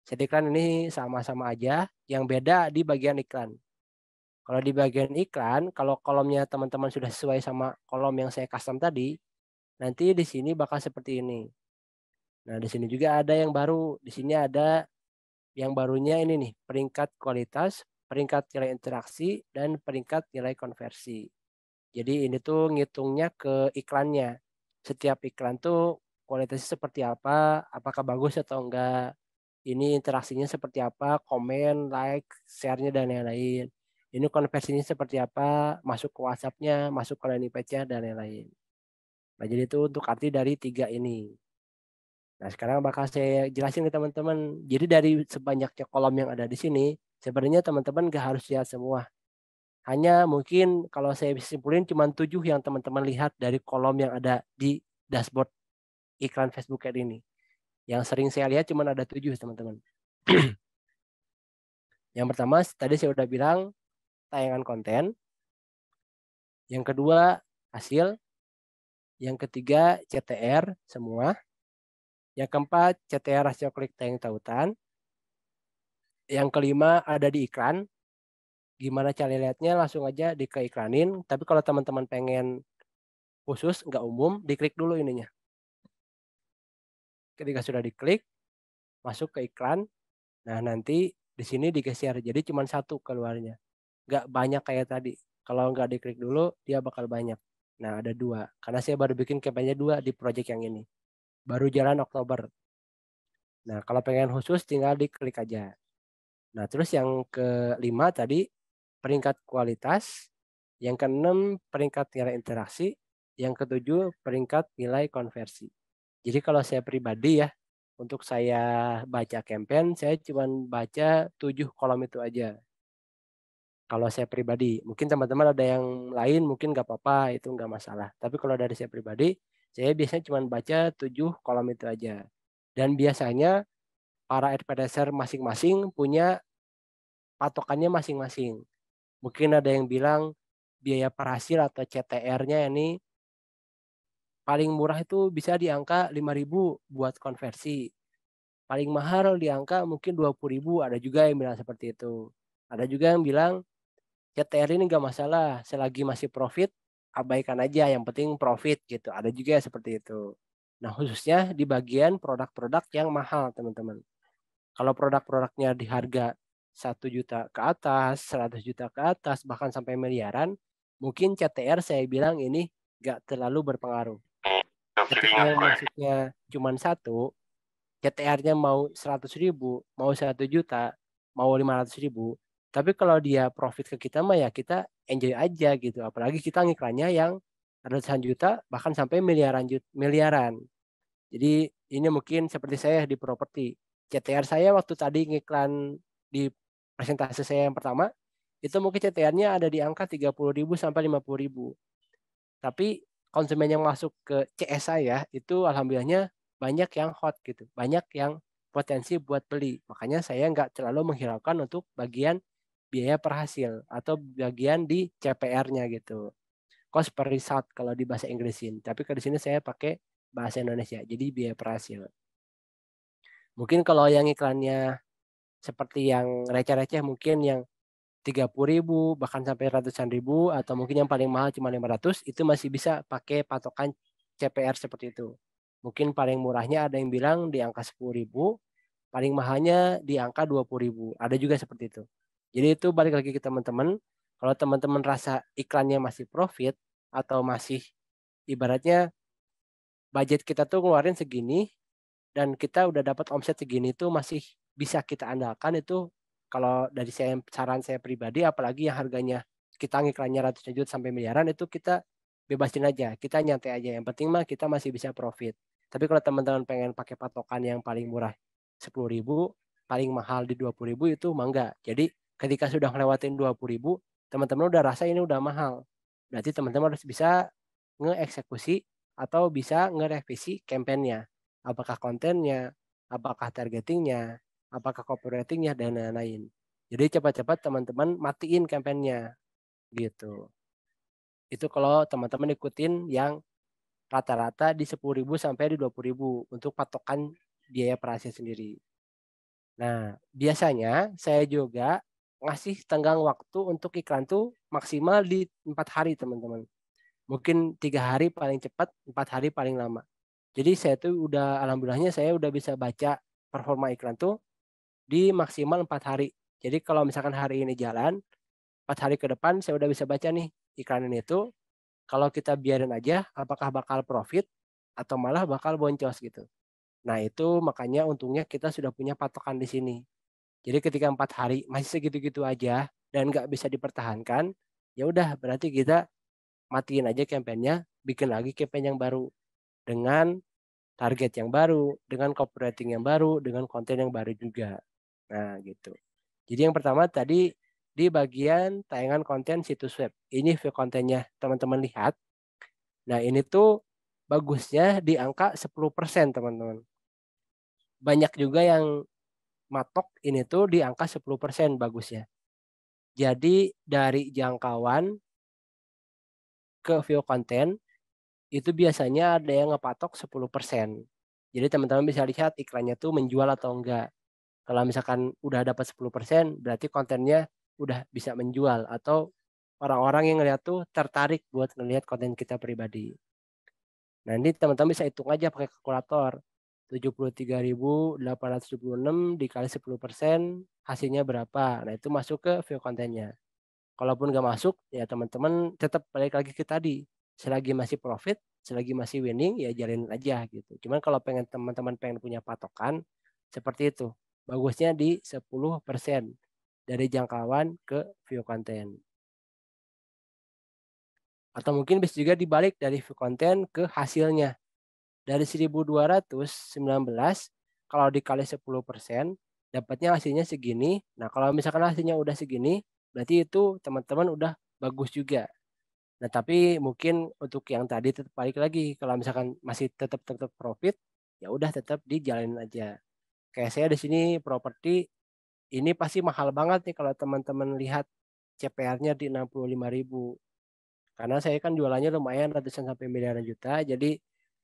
Set iklan ini sama-sama aja, yang beda di bagian iklan. Kalau di bagian iklan, kalau kolomnya teman-teman sudah sesuai sama kolom yang saya custom tadi, nanti di sini bakal seperti ini. Nah, di sini juga ada yang baru. Di sini ada yang barunya ini nih, peringkat kualitas, peringkat nilai interaksi, dan peringkat nilai konversi. Jadi ini tuh ngitungnya ke iklannya. Setiap iklan tuh kualitasnya seperti apa, apakah bagus atau enggak. Ini interaksinya seperti apa, komen, like, share-nya dan lain-lain. Ini konversinya seperti apa, masuk ke WhatsApp-nya, masuk ke landing page-nya dan lain-lain. Nah, jadi itu untuk arti dari 3 ini. Nah, sekarang bakal saya jelasin ke teman-teman. Jadi dari sebanyaknya kolom yang ada di sini, sebenarnya teman-teman nggak harus lihat semua. Hanya mungkin kalau saya bisa simpulin cuma 7 yang teman-teman lihat dari kolom yang ada di dashboard iklan Facebook Ad ini. Yang sering saya lihat cuma ada 7 teman-teman. Yang pertama tadi saya udah bilang tayangan konten. Yang kedua hasil. Yang ketiga CTR semua. Yang keempat CTR rasio klik tayang tautan. Yang kelima ada di iklan. Gimana cara lihatnya langsung aja dikeiklanin. Tapi kalau teman-teman pengen khusus nggak umum, diklik dulu ininya. Ketika sudah diklik, masuk ke iklan. Nah, nanti di sini digeser. Jadi cuma satu keluarnya. Nggak banyak kayak tadi. Kalau nggak diklik dulu, dia bakal banyak. Nah, ada 2. Karena saya baru bikin kampanye 2 di project yang ini. Baru jalan Oktober. Nah, kalau pengen khusus tinggal diklik aja. Nah, terus yang kelima tadi peringkat kualitas. Yang keenam peringkat nilai interaksi. Yang ketujuh peringkat nilai konversi. Jadi kalau saya pribadi ya, untuk saya baca campaign, saya cuma baca 7 kolom itu aja. Kalau saya pribadi, mungkin teman-teman ada yang lain, mungkin nggak apa-apa, itu nggak masalah. Tapi kalau dari saya pribadi, saya biasanya cuma baca 7 kolom itu aja. Dan biasanya para advertiser masing-masing punya patokannya masing-masing. Mungkin ada yang bilang biaya per hasil atau CTR-nya ini paling murah itu bisa di angka 5.000 buat konversi. Paling mahal di angka mungkin 20.000, ada juga yang bilang seperti itu. Ada juga yang bilang CTR ini nggak masalah, selagi masih profit, abaikan aja, yang penting profit gitu. Ada juga seperti itu. Nah, khususnya di bagian produk-produk yang mahal, teman-teman. Kalau produk-produknya di harga 1 juta ke atas, 100 juta ke atas, bahkan sampai miliaran, mungkin CTR saya bilang ini nggak terlalu berpengaruh. Ketika yang masuknya cuma satu, CTR-nya mau 100.000, mau 1 juta, mau 500.000. Tapi kalau dia profit ke kita mah ya kita enjoy aja gitu. Apalagi kita ngiklannya yang ratusan juta bahkan sampai miliaran. Jadi ini mungkin seperti saya di properti. CTR saya waktu tadi ngiklan di presentasi saya yang pertama, itu mungkin CTR-nya ada di angka 30.000 sampai 50.000. Tapi konsumen yang masuk ke CS saya itu alhamdulillahnya banyak yang hot gitu, banyak yang potensi buat beli. Makanya saya nggak terlalu menghiraukan untuk bagian biaya per hasil atau bagian di CPR-nya gitu. Cost per result kalau di bahasa Inggrisin. Tapi ke di sini saya pakai bahasa Indonesia, jadi biaya per hasil. Mungkin kalau yang iklannya seperti yang receh-receh mungkin yang 30.000 bahkan sampai ratusan ribu atau mungkin yang paling mahal cuma 500 itu masih bisa pakai patokan CPR seperti itu. Mungkin paling murahnya ada yang bilang di angka 10.000, paling mahalnya di angka 20.000. Ada juga seperti itu. Jadi itu balik lagi ke teman-teman. Kalau teman-teman rasa iklannya masih profit atau masih ibaratnya budget kita tuh ngeluarin segini dan kita udah dapat omset segini tuh masih bisa kita andalkan itu kalau dari saya saran saya pribadi apalagi yang harganya kita ngiklannya ratusan juta sampai miliaran itu kita bebasin aja, kita nyantai aja. Yang penting mah kita masih bisa profit. Tapi kalau teman-teman pengen pakai patokan yang paling murah 10.000, paling mahal di 20.000 itu mah enggak. Jadi ketika sudah ngelewatin 20.000, teman-teman udah rasa ini udah mahal. Berarti teman-teman harus bisa ngeeksekusi atau bisa ngerevisi kampanyenya. Apakah kontennya, apakah targetingnya, apakah copywritingnya, dan lain-lain. Jadi cepat-cepat teman-teman matiin kampanyenya gitu. Itu kalau teman-teman ikutin yang rata-rata di 10.000 sampai di 20.000 untuk patokan biaya per sendiri. Nah, biasanya saya juga ngasih tenggang waktu untuk iklan tuh maksimal di 4 hari, teman-teman. Mungkin 3 hari paling cepat, 4 hari paling lama. Jadi saya tuh udah alhamdulillahnya saya udah bisa baca performa iklan tuh di maksimal 4 hari. Jadi kalau misalkan hari ini jalan, 4 hari ke depan saya udah bisa baca nih iklan ini tuh kalau kita biarin aja apakah bakal profit atau malah bakal boncos gitu. Nah itu makanya untungnya kita sudah punya patokan di sini. Jadi ketika 4 hari masih segitu-gitu aja dan nggak bisa dipertahankan, ya udah berarti kita matiin aja kampanyenya, bikin lagi campaign yang baru dengan target yang baru, dengan copywriting yang baru, dengan konten yang baru juga. Nah, gitu. Jadi yang pertama tadi di bagian tayangan konten situs web. Ini view kontennya teman-teman lihat. Nah, ini tuh bagusnya di angka 10%, teman-teman. Banyak juga yang matok ini tuh di angka 10% bagusnya. Jadi dari jangkauan ke view konten itu biasanya ada yang ngepatok 10%. Jadi teman-teman bisa lihat iklannya tuh menjual atau enggak. Kalau misalkan udah dapat 10%, berarti kontennya udah bisa menjual atau orang-orang yang ngeliat tuh tertarik buat ngelihat konten kita pribadi. Nah, ini teman-teman bisa hitung aja pakai kalkulator. 73.876 dikali 10% hasilnya berapa. Nah, itu masuk ke view kontennya. Kalaupun nggak masuk, ya teman-teman tetap balik lagi ke tadi. Selagi masih profit, selagi masih winning, ya jalin aja gitu. Cuman kalau pengen teman-teman pengen punya patokan, seperti itu. Bagusnya di 10% dari jangkauan ke view konten. Atau mungkin bisa juga dibalik dari view konten ke hasilnya. Dari 1.219, kalau dikali 10%, dapatnya hasilnya segini. Nah, kalau misalkan hasilnya udah segini, berarti itu teman-teman udah bagus juga. Nah, tapi mungkin untuk yang tadi tetap balik lagi, kalau misalkan masih tetap profit, ya udah tetap dijalanin aja. Kayak saya di sini properti ini pasti mahal banget nih kalau teman-teman lihat CPR-nya di 65.000. Karena saya kan jualannya lumayan ratusan sampai miliaran juta, jadi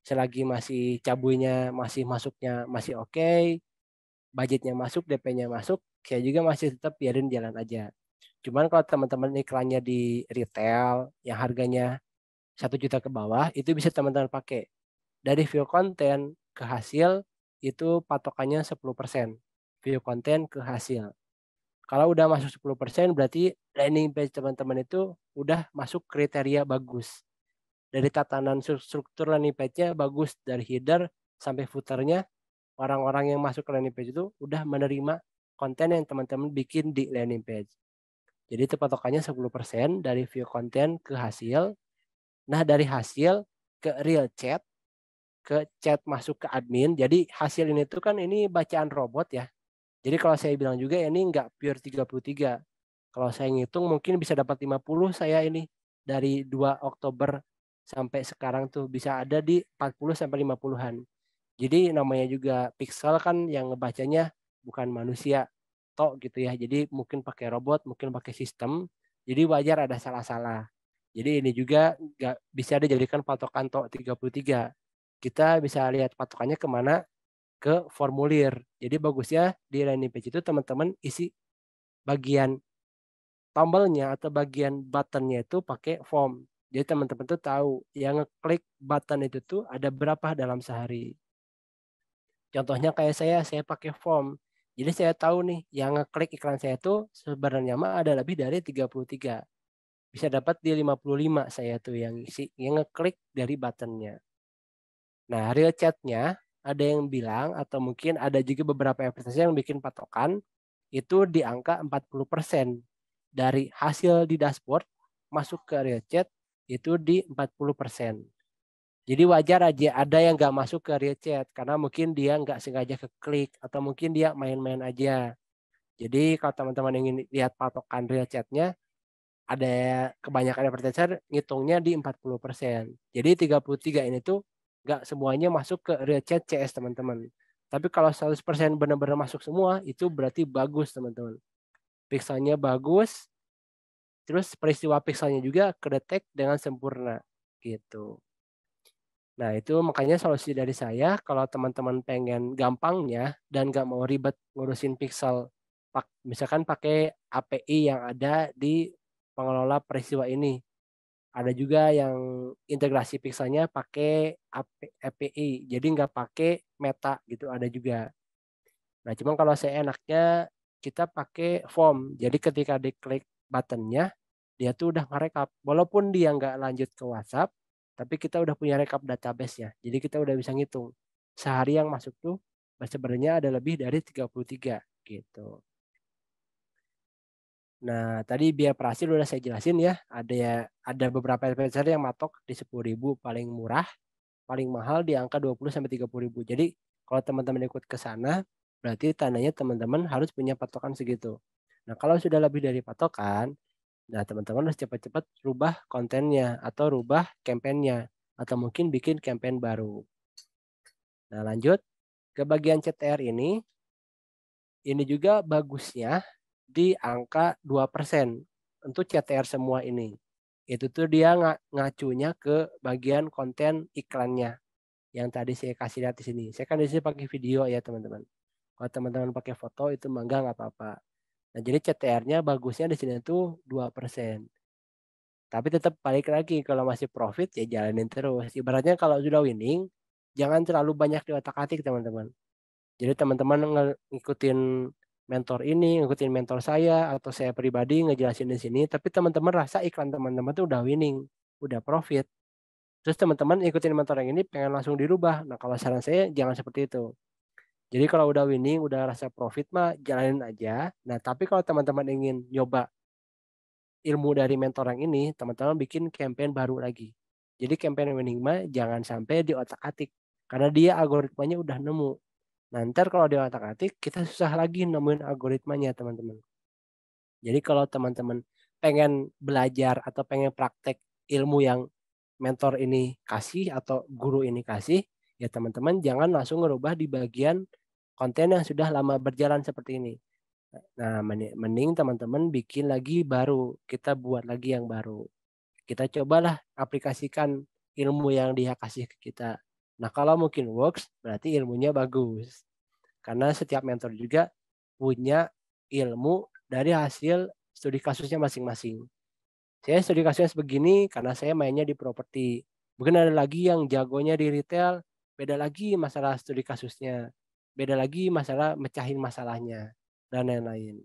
selagi masih cabuynya masih masuknya masih oke, budgetnya masuk, DP-nya masuk, saya juga masih tetap biarin jalan aja. Cuman kalau teman-teman iklannya di retail yang harganya 1 juta ke bawah, itu bisa teman-teman pakai. Dari view konten ke hasil itu patokannya 10%. View konten ke hasil. Kalau udah masuk 10% berarti landing page teman-teman itu udah masuk kriteria bagus. Dari tatanan struktur landing page-nya bagus, dari header sampai footer-nya orang-orang yang masuk ke landing page itu udah menerima konten yang teman-teman bikin di landing page. Jadi itu patokannya 10% dari view konten ke hasil. Nah, dari hasil ke real chat, ke chat masuk ke admin. Jadi hasil ini tuh kan ini bacaan robot ya. Jadi kalau saya bilang juga ini nggak pure 33. Kalau saya ngitung mungkin bisa dapat 50 saya ini. Dari 2 Oktober sampai sekarang tuh bisa ada di 40 sampai 50-an. Jadi namanya juga pixel kan yang ngebacanya bukan manusia tok gitu ya. Jadi mungkin pakai robot, mungkin pakai sistem. Jadi wajar ada salah-salah. Jadi ini juga nggak bisa dijadikan patokan tok 33. Kita bisa lihat patokannya kemana, ke formulir. Jadi bagusnya di landing page itu teman-teman isi bagian tombolnya atau bagian buttonnya itu pakai form. Jadi teman-teman tuh tahu yang ngeklik button itu tuh ada berapa dalam sehari. Contohnya kayak saya pakai form. Jadi saya tahu nih yang ngeklik iklan saya tuh sebenarnya mah ada lebih dari 33. Bisa dapat di 55 saya tuh yang isi, yang ngeklik dari buttonnya. Nah, real chat-nya ada yang bilang atau mungkin ada juga beberapa aplikasi yang bikin patokan itu di angka 40% dari hasil di dashboard masuk ke real chat itu di 40%. Jadi wajar aja ada yang nggak masuk ke real chat karena mungkin dia nggak sengaja keklik atau mungkin dia main-main aja. Jadi kalau teman-teman ingin lihat patokan real chatnya, ada kebanyakan advertiser ngitungnya di 40%. Jadi 33 ini tuh nggak semuanya masuk ke real chat CS teman-teman. Tapi kalau 100% benar-benar masuk semua, itu berarti bagus teman-teman. Pixelnya bagus, terus peristiwa pixelnya juga kedetek dengan sempurna gitu. Nah, itu makanya solusi dari saya kalau teman-teman pengen gampangnya dan nggak mau ribet ngurusin pixel, misalkan pakai API yang ada di pengelola peristiwa ini. Ada juga yang integrasi pixelnya pakai API, jadi nggak pakai meta gitu, ada juga. Nah, cuman kalau saya enaknya kita pakai form. Jadi ketika diklik buttonnya, dia tuh udah ngerekap. Walaupun dia nggak lanjut ke WhatsApp, tapi kita udah punya rekap database-nya. Jadi kita udah bisa ngitung. Sehari yang masuk tuh sebenarnya ada lebih dari 33 gitu. Nah, tadi biaya per hasil udah saya jelasin ya. Ada beberapa advertiser yang matok di 10.000 paling murah, paling mahal di angka 20 sampai 30.000. Jadi kalau teman-teman ikut ke sana, berarti tandanya teman-teman harus punya patokan segitu. Nah, kalau sudah lebih dari patokan, nah teman-teman harus cepat-cepat rubah kontennya atau rubah kampanyenya atau mungkin bikin campaign baru. Nah, lanjut ke bagian CTR ini juga bagusnya di angka 2% untuk CTR semua ini. Itu tuh dia ngacunya ke bagian konten iklannya yang tadi saya kasih lihat di sini. Saya kan di sini pakai video ya teman-teman. Kalau teman-teman pakai foto itu mangga nggak apa-apa. Nah, jadi CTR-nya bagusnya di sini tuh 2%. Tapi tetap balik lagi kalau masih profit ya jalanin terus. Ibaratnya kalau sudah winning, jangan terlalu banyak diotak-atik teman-teman. Jadi teman-teman ngikutin mentor ini, ngikutin mentor saya atau saya pribadi ngejelasin di sini, tapi teman-teman rasa iklan teman-teman tuh udah winning, udah profit. Terus teman-teman ikutin mentor yang ini pengen langsung dirubah. Nah, kalau saran saya jangan seperti itu. Jadi kalau udah winning, udah rasa profit mah jalanin aja. Nah, tapi kalau teman-teman ingin nyoba ilmu dari mentor yang ini, teman-teman bikin campaign baru lagi. Jadi campaign winning mah jangan sampai diotak-atik. Karena dia algoritmanya udah nemu. Nah, ntar kalau diotak-atik, kita susah lagi nemuin algoritmanya, teman-teman. Jadi kalau teman-teman pengen belajar atau pengen praktek ilmu yang mentor ini kasih atau guru ini kasih, ya teman-teman jangan langsung ngerubah di bagian konten yang sudah lama berjalan seperti ini. Nah, mending teman-teman bikin lagi baru, kita buat lagi yang baru. Kita cobalah aplikasikan ilmu yang dia kasih ke kita. Nah, kalau mungkin works, berarti ilmunya bagus. Karena setiap mentor juga punya ilmu dari hasil studi kasusnya masing-masing. Saya studi kasusnya sebegini karena saya mainnya di properti. Mungkin ada lagi yang jagonya di retail, beda lagi masalah studi kasusnya, beda lagi masalah mecahin masalahnya, dan lain-lain.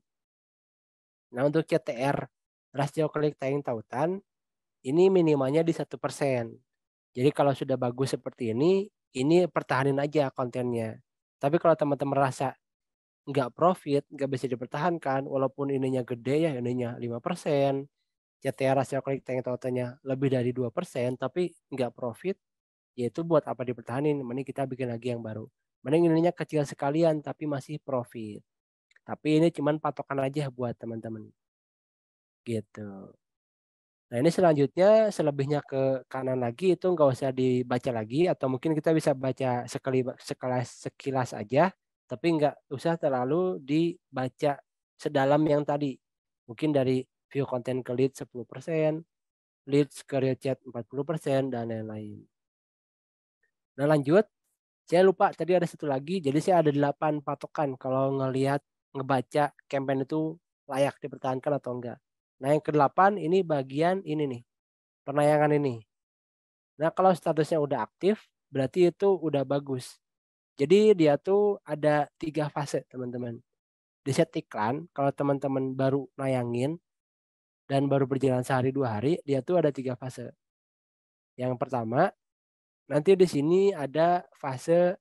Nah untuk CTR, rasio klik tayang tautan, ini minimalnya di 1%. Jadi kalau sudah bagus seperti ini pertahanin aja kontennya. Tapi kalau teman-teman merasa nggak profit, nggak bisa dipertahankan, walaupun ininya gede ya, ininya 5%, CTR rasio klik tayang tautannya lebih dari 2%, tapi nggak profit, yaitu buat apa dipertahanin, mending kita bikin lagi yang baru. Mending ininya kecil sekalian, tapi masih profit. Tapi ini cuman patokan aja buat teman-teman. Gitu. Nah ini selanjutnya selebihnya ke kanan lagi itu nggak usah dibaca lagi atau mungkin kita bisa baca sekilas aja, tapi nggak usah terlalu dibaca sedalam yang tadi. Mungkin dari view konten ke lead 10%, leads ke real chat 40%, dan lain-lain. Nah lanjut, saya lupa tadi ada satu lagi, jadi saya ada 8 patokan kalau ngebaca campaign itu layak dipertahankan atau enggak. Nah yang ke-8 ini bagian ini nih, penayangan ini. Nah, kalau statusnya udah aktif, berarti itu udah bagus. Jadi dia tuh ada 3 fase, teman-teman. Di set iklan, kalau teman-teman baru nayangin dan baru berjalan sehari 2 hari, dia tuh ada 3 fase. Yang pertama, nanti di sini ada fase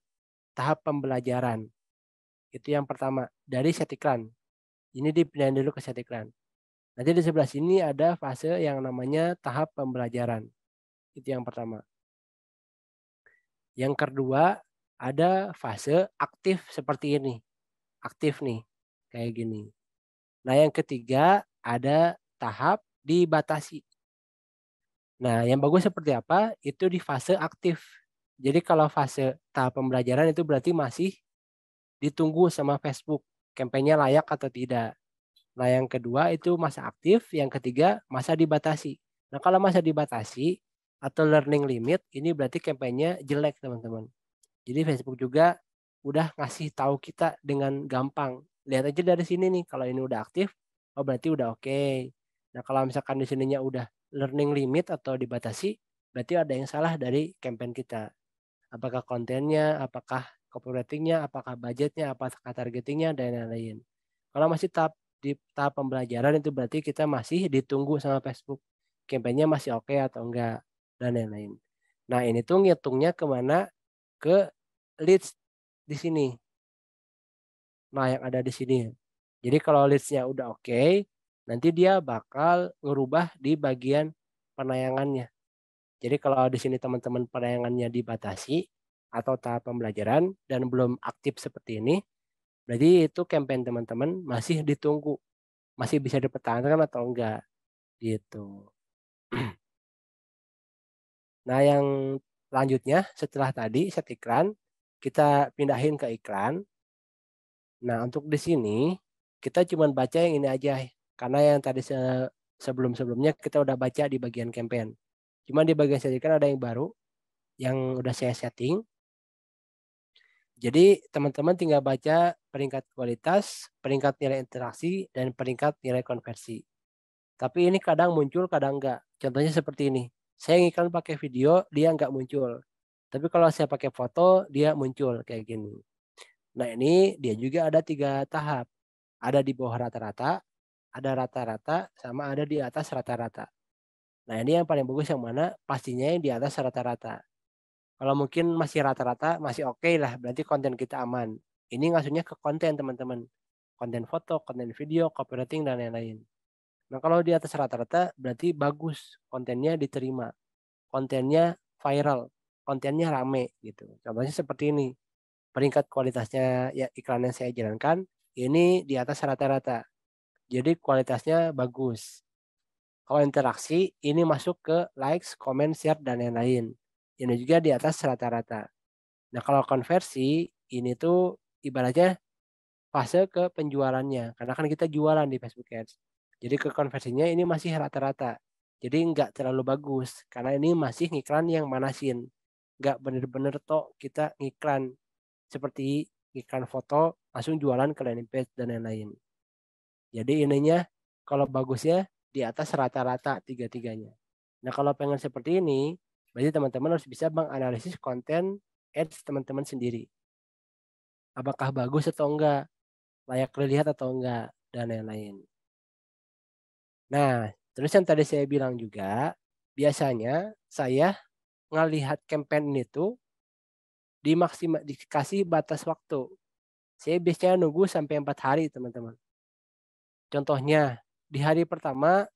tahap pembelajaran. Itu yang pertama, dari set iklan. Ini dipindahin dulu ke set iklan. Nanti di sebelah sini ada fase yang namanya tahap pembelajaran. Itu yang pertama. Yang kedua, ada fase aktif seperti ini. Aktif nih, kayak gini. Nah, yang ketiga ada tahap dibatasi. Nah, yang bagus seperti apa? Itu di fase aktif. Jadi kalau fase tahap pembelajaran itu berarti masih ditunggu sama Facebook, kampanye layak atau tidak. Nah, yang kedua itu masa aktif, yang ketiga masa dibatasi. Nah, kalau masa dibatasi atau learning limit, ini berarti kampanye jelek, teman-teman. Jadi Facebook juga udah ngasih tahu kita dengan gampang. Lihat aja dari sini nih, kalau ini udah aktif, oh berarti udah oke. Nah kalau misalkan di sininya udah learning limit atau dibatasi, berarti ada yang salah dari campaign kita. Apakah kontennya, apakah copywritingnya, apakah budgetnya, apakah targetingnya, dan lain-lain. Kalau masih di tahap pembelajaran itu berarti kita masih ditunggu sama Facebook. Campaignnya masih oke atau enggak, dan lain-lain. Nah ini tuh ngitungnya kemana? Ke leads di sini. Nah, yang ada di sini. Jadi kalau leads-nya udah oke, nanti dia bakal ngerubah di bagian penayangannya. Jadi kalau di sini teman-teman penayangannya dibatasi atau tahap pembelajaran dan belum aktif seperti ini, berarti itu campaign teman-teman masih ditunggu, masih bisa dipertahankan atau enggak gitu. Nah, yang lanjutnya setelah tadi set iklan, kita pindahin ke iklan. Nah, untuk di sini kita cuma baca yang ini aja karena yang tadi sebelum-sebelumnya kita udah baca di bagian campaign. Cuma di bagian setting ada yang baru yang udah saya setting. Jadi teman-teman tinggal baca peringkat kualitas, peringkat nilai interaksi, dan peringkat nilai konversi. Tapi ini kadang muncul, kadang enggak. Contohnya seperti ini. Saya ngiklan pakai video, dia enggak muncul. Tapi kalau saya pakai foto, dia muncul kayak gini. Nah ini dia juga ada 3 tahap. Ada di bawah rata-rata, ada rata-rata, sama ada di atas rata-rata. Nah ini yang paling bagus yang mana? Pastinya yang di atas rata-rata. Kalau mungkin masih rata-rata, masih oke lah, berarti konten kita aman. Ini maksudnya ke konten teman-teman. Konten foto, konten video, copywriting, dan lain-lain. Nah kalau di atas rata-rata, berarti bagus. Kontennya diterima. Kontennya viral. Kontennya rame gitu. Contohnya seperti ini. Peringkat kualitasnya ya iklan yang saya jalankan, ini di atas rata-rata. Jadi kualitasnya bagus. Kalau interaksi ini masuk ke likes, comment, share, dan lain-lain. Ini juga di atas rata-rata. Nah kalau konversi ini tuh ibaratnya fase ke penjualannya. Karena kan kita jualan di Facebook Ads. Jadi ke konversinya ini masih rata-rata. Jadi nggak terlalu bagus. Karena ini masih ngiklan yang manasin. Nggak bener-bener toh kita ngiklan. Seperti iklan foto langsung jualan ke landing page dan lain-lain. Jadi ininya Kalau bagusnya di atas rata-rata tiga-tiganya. Nah, kalau pengen seperti ini, berarti teman-teman harus bisa menganalisis konten ads teman-teman sendiri. Apakah bagus atau enggak, layak dilihat atau enggak, dan lain-lain. Nah, terus yang tadi saya bilang juga, biasanya saya ngelihat campaign itu dikasih batas waktu. Saya biasanya nunggu sampai 4 hari, teman-teman. Contohnya, di hari pertama,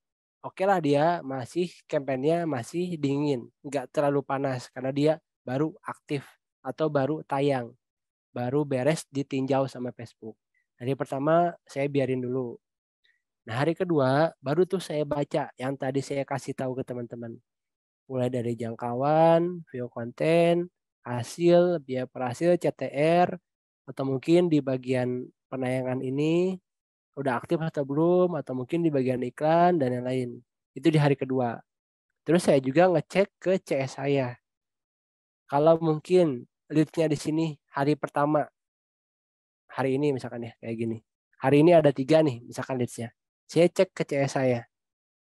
oke lah dia masih campaign-nya masih dingin, nggak terlalu panas karena dia baru aktif atau baru tayang, baru beres ditinjau sama Facebook. Hari pertama saya biarin dulu. Nah, hari kedua baru tuh saya baca yang tadi saya kasih tahu ke teman-teman. Mulai dari jangkauan, view konten, hasil, biaya per hasil, CTR, atau mungkin di bagian penayangan ini udah aktif atau belum, atau mungkin di bagian iklan dan lain-lain. Itu di hari kedua. Terus saya juga ngecek ke CS saya. Kalau mungkin lead-nya di sini hari pertama, hari ini misalkan ya kayak gini. Hari ini ada 3 nih misalkan leads-nya. Saya cek ke CS saya.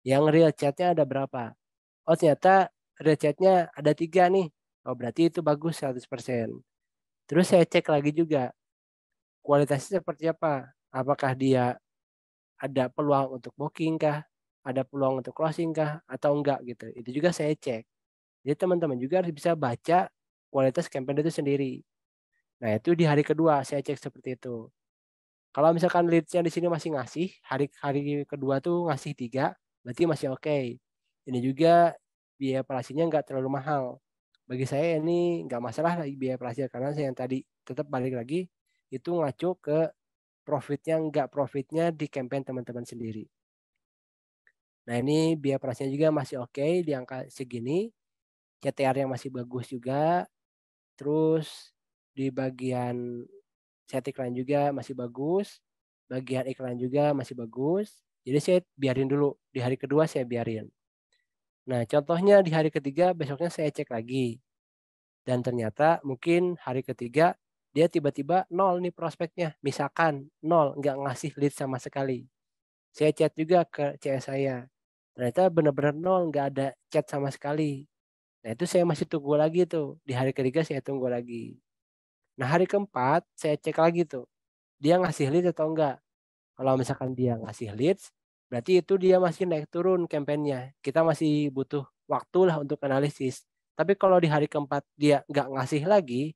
Yang real chat-nya ada berapa? Oh, ternyata real chat-nya ada 3 nih. Oh, berarti itu bagus 100%. Terus saya cek lagi juga kualitasnya seperti apa. Apakah dia ada peluang untuk booking kah? Ada peluang untuk closing kah? Atau enggak gitu. Itu juga saya cek. Jadi teman-teman juga harus bisa baca kualitas campaign itu sendiri. Nah, itu di hari kedua saya cek seperti itu. Kalau misalkan leads-nya di sini masih ngasih, hari hari kedua tuh ngasih 3, berarti masih oke. Ini juga biaya operasinya nggak terlalu mahal. Bagi saya ini nggak masalah lagi biaya operasi karena saya yang tadi tetap balik lagi itu ngacu ke profitnya di campaign teman-teman sendiri. Nah, ini biaya operasinya juga masih oke di angka segini. CTR yang masih bagus juga. Terus di bagian set iklan juga masih bagus, bagian iklan juga masih bagus. Jadi saya biarin dulu, di hari kedua saya biarin. Nah, contohnya di hari ketiga besoknya saya cek lagi. Dan ternyata mungkin hari ketiga dia tiba-tiba nol nih prospeknya. Misalkan nol, nggak ngasih lead sama sekali. Saya chat juga ke CS saya. Ternyata benar-benar nol, nggak ada chat sama sekali. Nah, itu saya masih tunggu lagi tuh. Di hari ketiga saya tunggu lagi. Nah, hari keempat saya cek lagi tuh. Dia ngasih lead atau enggak. Kalau misalkan dia ngasih leads, berarti itu dia masih naik turun campaign-nya. Kita masih butuh waktu lah untuk analisis. Tapi kalau di hari keempat dia nggak ngasih lagi,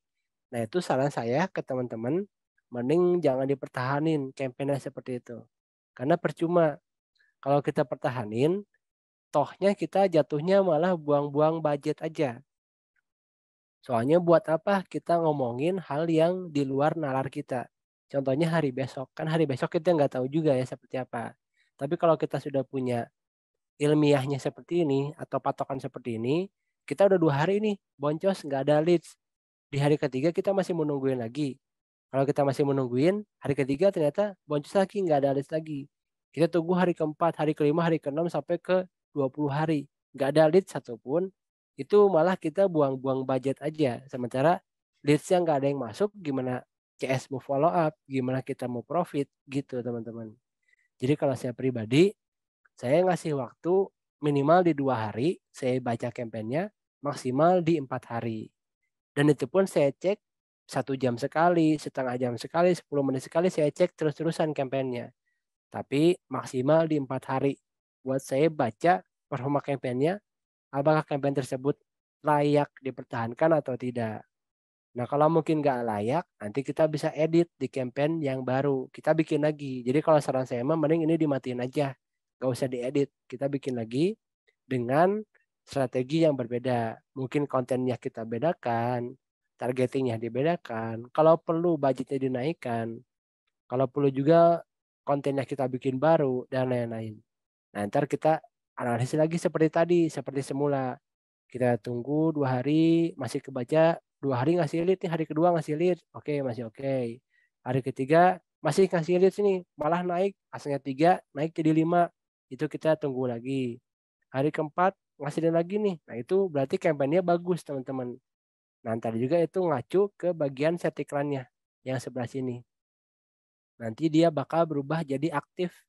nah itu saran saya ke teman-teman, mending jangan dipertahanin campaign-nya seperti itu. Karena percuma kalau kita pertahanin, tohnya kita jatuhnya malah buang-buang budget aja. Soalnya buat apa kita ngomongin hal yang di luar nalar kita. Contohnya hari besok. Kan hari besok kita nggak tahu juga ya seperti apa. Tapi kalau kita sudah punya ilmiahnya seperti ini atau patokan seperti ini, kita udah 2 hari nih boncos nggak ada leads. Di hari ketiga kita masih menungguin lagi. Kalau kita masih menungguin, hari ketiga ternyata boncos lagi nggak ada leads lagi. Kita tunggu hari keempat, hari kelima, hari keenam sampai ke 20 hari. Nggak ada leads satupun, itu malah kita buang-buang budget aja. Sementara leads-nya nggak ada yang masuk, gimana CS mau follow up, gimana kita mau profit, gitu teman-teman. Jadi kalau saya pribadi, saya ngasih waktu minimal di 2 hari, saya baca campaign-nya, maksimal di 4 hari. Dan itu pun saya cek 1 jam sekali, setengah jam sekali, 10 menit sekali, saya cek terus-terusan campaign-nya. Tapi maksimal di 4 hari. Buat saya baca performa campaign-nya, apakah campaign tersebut layak dipertahankan atau tidak. Nah, kalau mungkin nggak layak, nanti kita bisa edit di campaign yang baru. Kita bikin lagi. Jadi kalau saran saya mah mending ini dimatiin aja. Nggak usah diedit. Kita bikin lagi dengan strategi yang berbeda. Mungkin kontennya kita bedakan, targetingnya dibedakan. Kalau perlu budgetnya dinaikkan. Kalau perlu juga kontennya kita bikin baru, dan lain-lain. Nah, ntar kita analisis lagi seperti tadi, seperti semula. Kita tunggu 2 hari, masih kebaca, 2 hari ngasih lead nih, hari kedua ngasih lead, oke masih oke. Hari ketiga masih ngasih lead sini, malah naik, asalnya 3, naik jadi 5, itu kita tunggu lagi. Hari keempat ngasih lead lagi nih, nah itu berarti kampanye bagus teman-teman. Nah, ntar juga itu ngacu ke bagian set iklannya, yang sebelah sini. Nanti dia bakal berubah jadi aktif.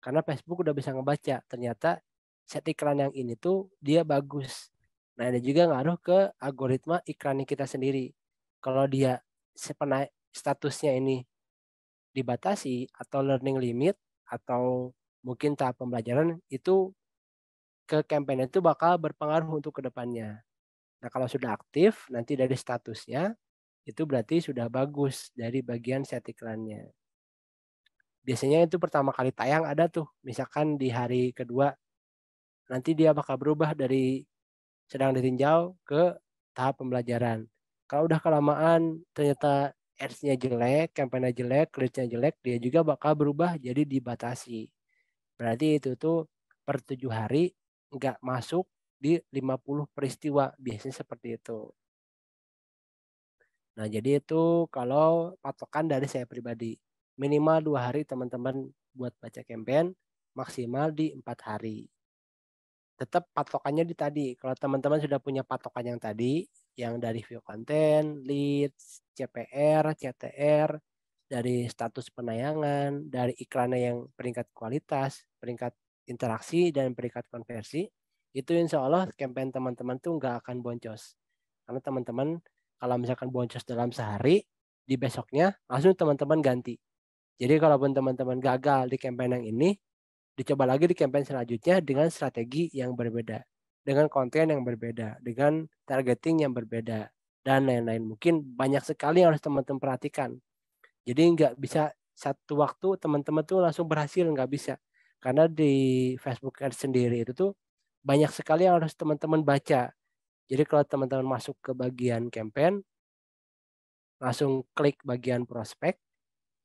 Karena Facebook udah bisa ngebaca ternyata set iklan yang ini tuh dia bagus. Nah, ini juga ngaruh ke algoritma iklan kita sendiri. Kalau dia statusnya ini dibatasi atau learning limit atau mungkin tahap pembelajaran, itu ke campaign itu bakal berpengaruh untuk kedepannya. Nah, kalau sudah aktif nanti dari statusnya itu berarti sudah bagus dari bagian set iklannya. Biasanya itu pertama kali tayang ada tuh, misalkan di hari kedua, nanti dia bakal berubah dari sedang ditinjau ke tahap pembelajaran. Kalau udah kelamaan ternyata ads-nya jelek, campaign-nya jelek, reach-nya jelek, dia juga bakal berubah jadi dibatasi. Berarti itu tuh per 7 hari nggak masuk di 50 peristiwa, biasanya seperti itu. Nah, jadi itu kalau patokan dari saya pribadi. Minimal 2 hari teman-teman buat baca campaign, maksimal di 4 hari. Tetap patokannya di tadi. Kalau teman-teman sudah punya patokan yang tadi, yang dari view konten, leads, CPR, CTR, dari status penayangan, dari iklannya yang peringkat kualitas, peringkat interaksi, dan peringkat konversi, itu insya Allah campaign teman-teman tuh nggak akan boncos. Karena teman-teman kalau misalkan boncos dalam sehari, di besoknya langsung teman-teman ganti. Jadi kalaupun teman-teman gagal di campaign yang ini, dicoba lagi di campaign selanjutnya dengan strategi yang berbeda, dengan konten yang berbeda, dengan targeting yang berbeda, dan lain-lain. Mungkin banyak sekali yang harus teman-teman perhatikan. Jadi nggak bisa satu waktu teman-teman tuh langsung berhasil, nggak bisa. Karena di Facebook Ads sendiri itu tuh banyak sekali yang harus teman-teman baca. Jadi kalau teman-teman masuk ke bagian campaign, langsung klik bagian prospek,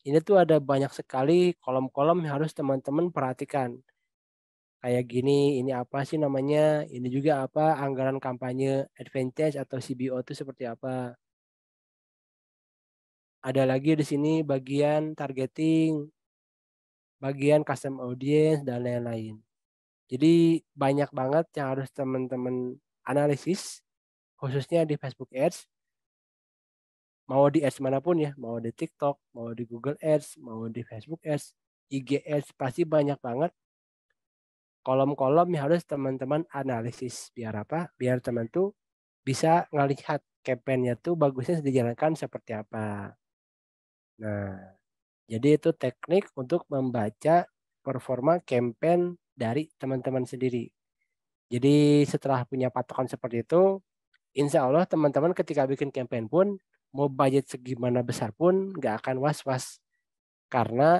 ini tuh ada banyak sekali kolom-kolom yang harus teman-teman perhatikan. Kayak gini, ini apa sih namanya, ini juga apa, anggaran kampanye advantage atau CBO itu seperti apa. Ada lagi di sini bagian targeting, bagian custom audience, dan lain-lain. Jadi banyak banget yang harus teman-teman analisis, khususnya di Facebook Ads, mau di ads manapun ya, mau di TikTok, mau di Google Ads, mau di Facebook Ads, IG Ads, pasti banyak banget kolom-kolom yang harus teman-teman analisis. Biar apa? Biar teman tuh bisa ngelihat campaign-nya tuh bagusnya dijalankan seperti apa. Nah, jadi itu teknik untuk membaca performa campaign dari teman-teman sendiri. Jadi setelah punya patokan seperti itu, insya Allah teman-teman ketika bikin campaign pun, mau budget segimana besar pun nggak akan was-was. Karena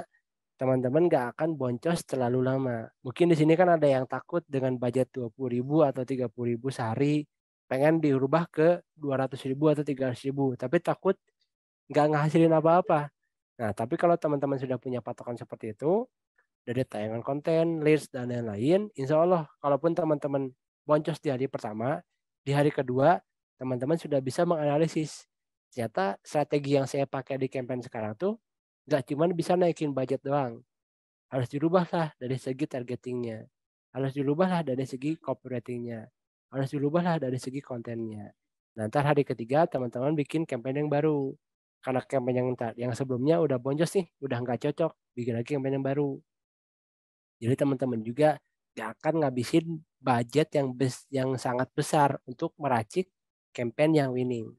teman-teman nggak akan boncos terlalu lama. Mungkin di sini kan ada yang takut dengan budget 20.000 atau 30.000 sehari, pengen dirubah ke 200.000 atau 300.000, tapi takut nggak ngasilin apa-apa. Nah, tapi kalau teman-teman sudah punya patokan seperti itu, dari tayangan konten, leads, dan lain-lain, insya Allah, kalaupun teman-teman boncos di hari pertama, di hari kedua, teman-teman sudah bisa menganalisis. Ternyata strategi yang saya pakai di campaign sekarang tuh, nggak cuma bisa naikin budget doang. Harus dirubahlah dari segi targetingnya. Harus dirubahlah dari segi copywritingnya. Harus dirubahlah dari segi kontennya. Nah, ntar hari ketiga teman-teman bikin campaign yang baru. Karena campaign yang sebelumnya udah boncos nih, udah nggak cocok, bikin lagi campaign yang baru. Jadi teman-teman juga gak akan ngabisin budget yang sangat besar untuk meracik campaign yang winning.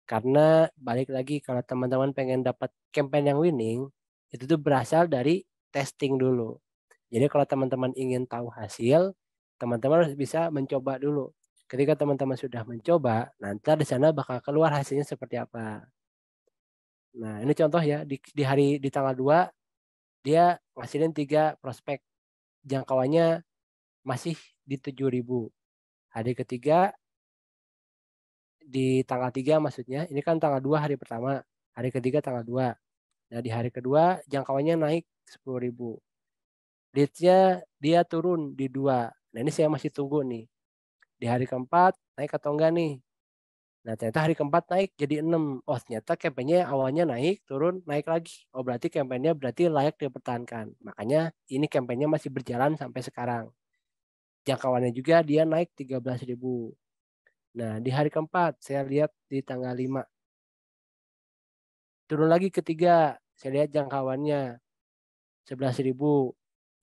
Karena balik lagi kalau teman-teman pengen dapat campaign yang winning, itu tuh berasal dari testing dulu. Jadi kalau teman-teman ingin tahu hasil, teman-teman harus bisa mencoba dulu. Ketika teman-teman sudah mencoba, nanti di sana bakal keluar hasilnya seperti apa. Nah, ini contoh ya, di tanggal 2 dia ngasilin 3 prospek. Jangkauannya masih di 7.000. Hari ketiga di tanggal 3 maksudnya, ini kan tanggal 2 hari pertama, hari ketiga tanggal 2. Nah, di hari kedua jangkauannya naik 10.000. Leads-nya dia turun di 2. Nah, ini saya masih tunggu nih. Di hari keempat naik atau enggak nih. Nah, ternyata hari keempat naik jadi 6. Oh, ternyata campaign-nya awalnya naik, turun, naik lagi. Oh, berarti campaign-nya berarti layak dipertahankan. Makanya ini campaign-nya masih berjalan sampai sekarang. Jangkauannya juga dia naik 13.000. Nah, di hari keempat saya lihat di tanggal 5. Turun lagi ketiga, saya lihat jangkauannya 11.000.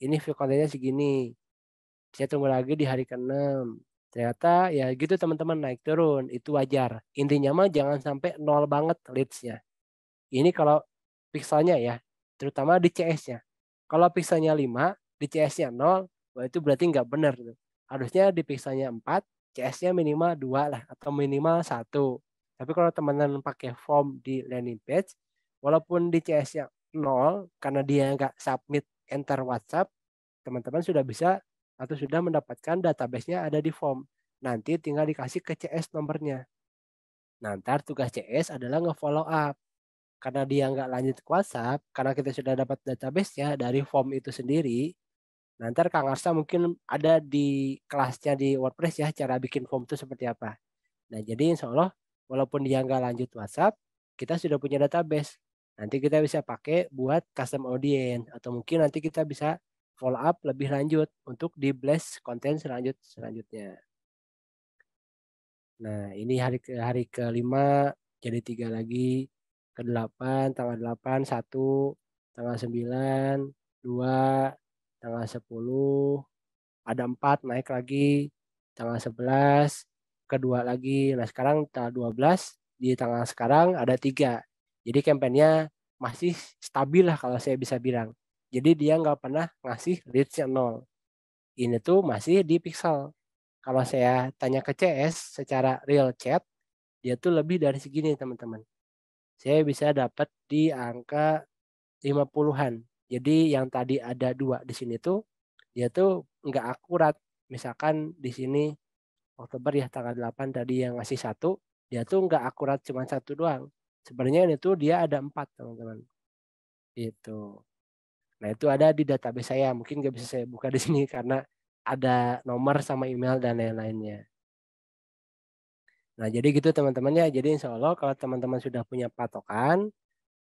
ini view kontennya segini. Saya tunggu lagi di hari ke-6. Ternyata ya gitu teman-teman, naik turun, itu wajar. Intinya mah jangan sampai nol banget leads-nya. Ini kalau pixelnya ya, terutama di CS-nya. Kalau pixelnya 5, di CS-nya 0, wah itu berarti nggak benar. Harusnya di pixelnya 4, CS-nya minimal 2 lah, atau minimal 1. Tapi kalau teman-teman pakai form di landing page, walaupun di CS-nya 0, karena dia nggak submit enter WhatsApp, teman-teman sudah bisa atau sudah mendapatkan database-nya ada di form. Nanti tinggal dikasih ke CS nomornya. Nah, ntar tugas CS adalah nge-follow up. Karena dia nggak lanjut ke WhatsApp, karena kita sudah dapat database-nya dari form itu sendiri, nanti Kang Arsa mungkin ada di kelasnya di WordPress ya, cara bikin form itu seperti apa. Nah, jadi insya Allah, walaupun dia nggak lanjut WhatsApp, kita sudah punya database. Nanti kita bisa pakai buat custom audience, atau mungkin nanti kita bisa follow up lebih lanjut untuk di blast konten selanjutnya. Nah, ini hari ke-5 jadi 3 lagi, ke-8 tanggal 8 1, tanggal 9 2, tanggal 10 ada 4 naik lagi, tanggal 11 kedua lagi. Nah, sekarang tanggal 12 di tanggal sekarang ada 3. Jadi kampanyenya masih stabil lah kalau saya bisa bilang. Jadi dia nggak pernah ngasih leads-nya 0. Ini tuh masih di pixel. Kalau saya tanya ke CS secara real chat, dia tuh lebih dari segini teman-teman. Saya bisa dapat di angka 50-an. Jadi yang tadi ada 2 di sini tuh, dia tuh nggak akurat. Misalkan di sini Oktober ya tanggal 8 tadi yang ngasih 1, dia tuh nggak akurat cuma 1 doang. Sebenarnya ini tuh dia ada 4 teman-teman. Itu. Nah itu ada di database saya. Mungkin nggak bisa saya buka di sini karena ada nomor sama email dan lain-lainnya. Nah, jadi gitu teman-teman ya. Jadi insya Allah kalau teman-teman sudah punya patokan,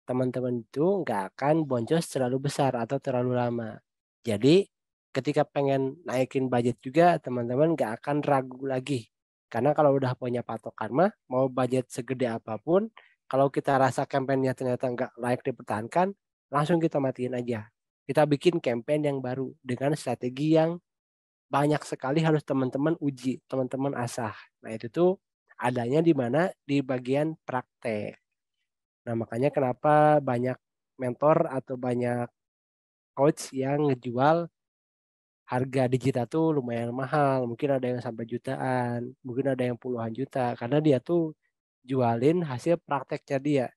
teman-teman itu nggak akan boncos terlalu besar atau terlalu lama. Jadi ketika pengen naikin budget juga, teman-teman nggak akan ragu lagi. Karena kalau udah punya patokan mah, mau budget segede apapun, kalau kita rasa kampanyenya ternyata nggak layak dipertahankan, langsung kita matiin aja. Kita bikin campaign yang baru dengan strategi yang banyak sekali harus teman-teman uji, teman-teman asah. Nah itu tuh adanya di mana? Di bagian praktek. Nah makanya kenapa banyak mentor atau banyak coach yang ngejual harga digital tuh lumayan mahal. Mungkin ada yang sampai jutaan, mungkin ada yang puluhan juta. Karena dia tuh jualin hasil prakteknya dia.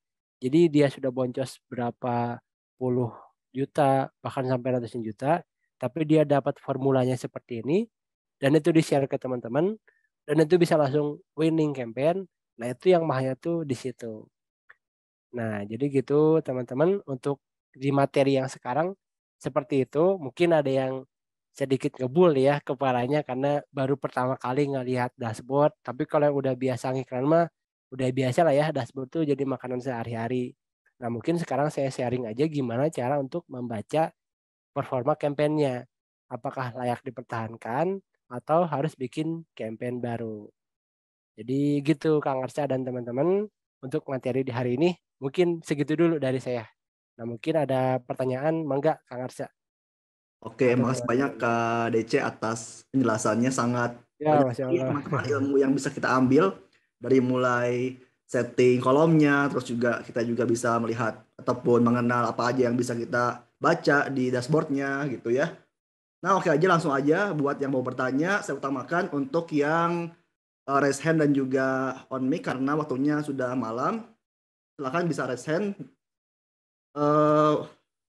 Jadi dia sudah boncos berapa puluh juta, bahkan sampai ratusan juta. Tapi dia dapat formulanya seperti ini, dan itu di-share ke teman-teman, dan itu bisa langsung winning campaign. Nah itu yang mahalnya tuh di situ. Nah jadi gitu teman-teman, untuk di materi yang sekarang seperti itu. Mungkin ada yang sedikit ngebul ya kepalanya karena baru pertama kali ngelihat dashboard. Tapi kalau yang udah biasa ngiklan mah udah biasa lah ya, dashboard tuh jadi makanan sehari-hari. Nah mungkin sekarang saya sharing aja gimana cara untuk membaca performa kampanyenya. Apakah layak dipertahankan atau harus bikin campaign baru. Jadi gitu Kang Arsa dan teman-teman, untuk materi di hari ini mungkin segitu dulu dari saya. Nah mungkin ada pertanyaan, mangga Kang Arsa Oke, atau makasih banyak teman-teman. Kak DC atas penjelasannya, sangat Ya banyak Masya sekali Allah. teman-teman ilmu yang bisa kita ambil dari mulai setting kolomnya, terus juga kita juga bisa melihat ataupun mengenal apa aja yang bisa kita baca di dashboardnya gitu ya. Nah, oke aja langsung aja buat yang mau bertanya, saya utamakan untuk yang raise hand dan juga on mic karena waktunya sudah malam. Silakan bisa raise hand. Eh,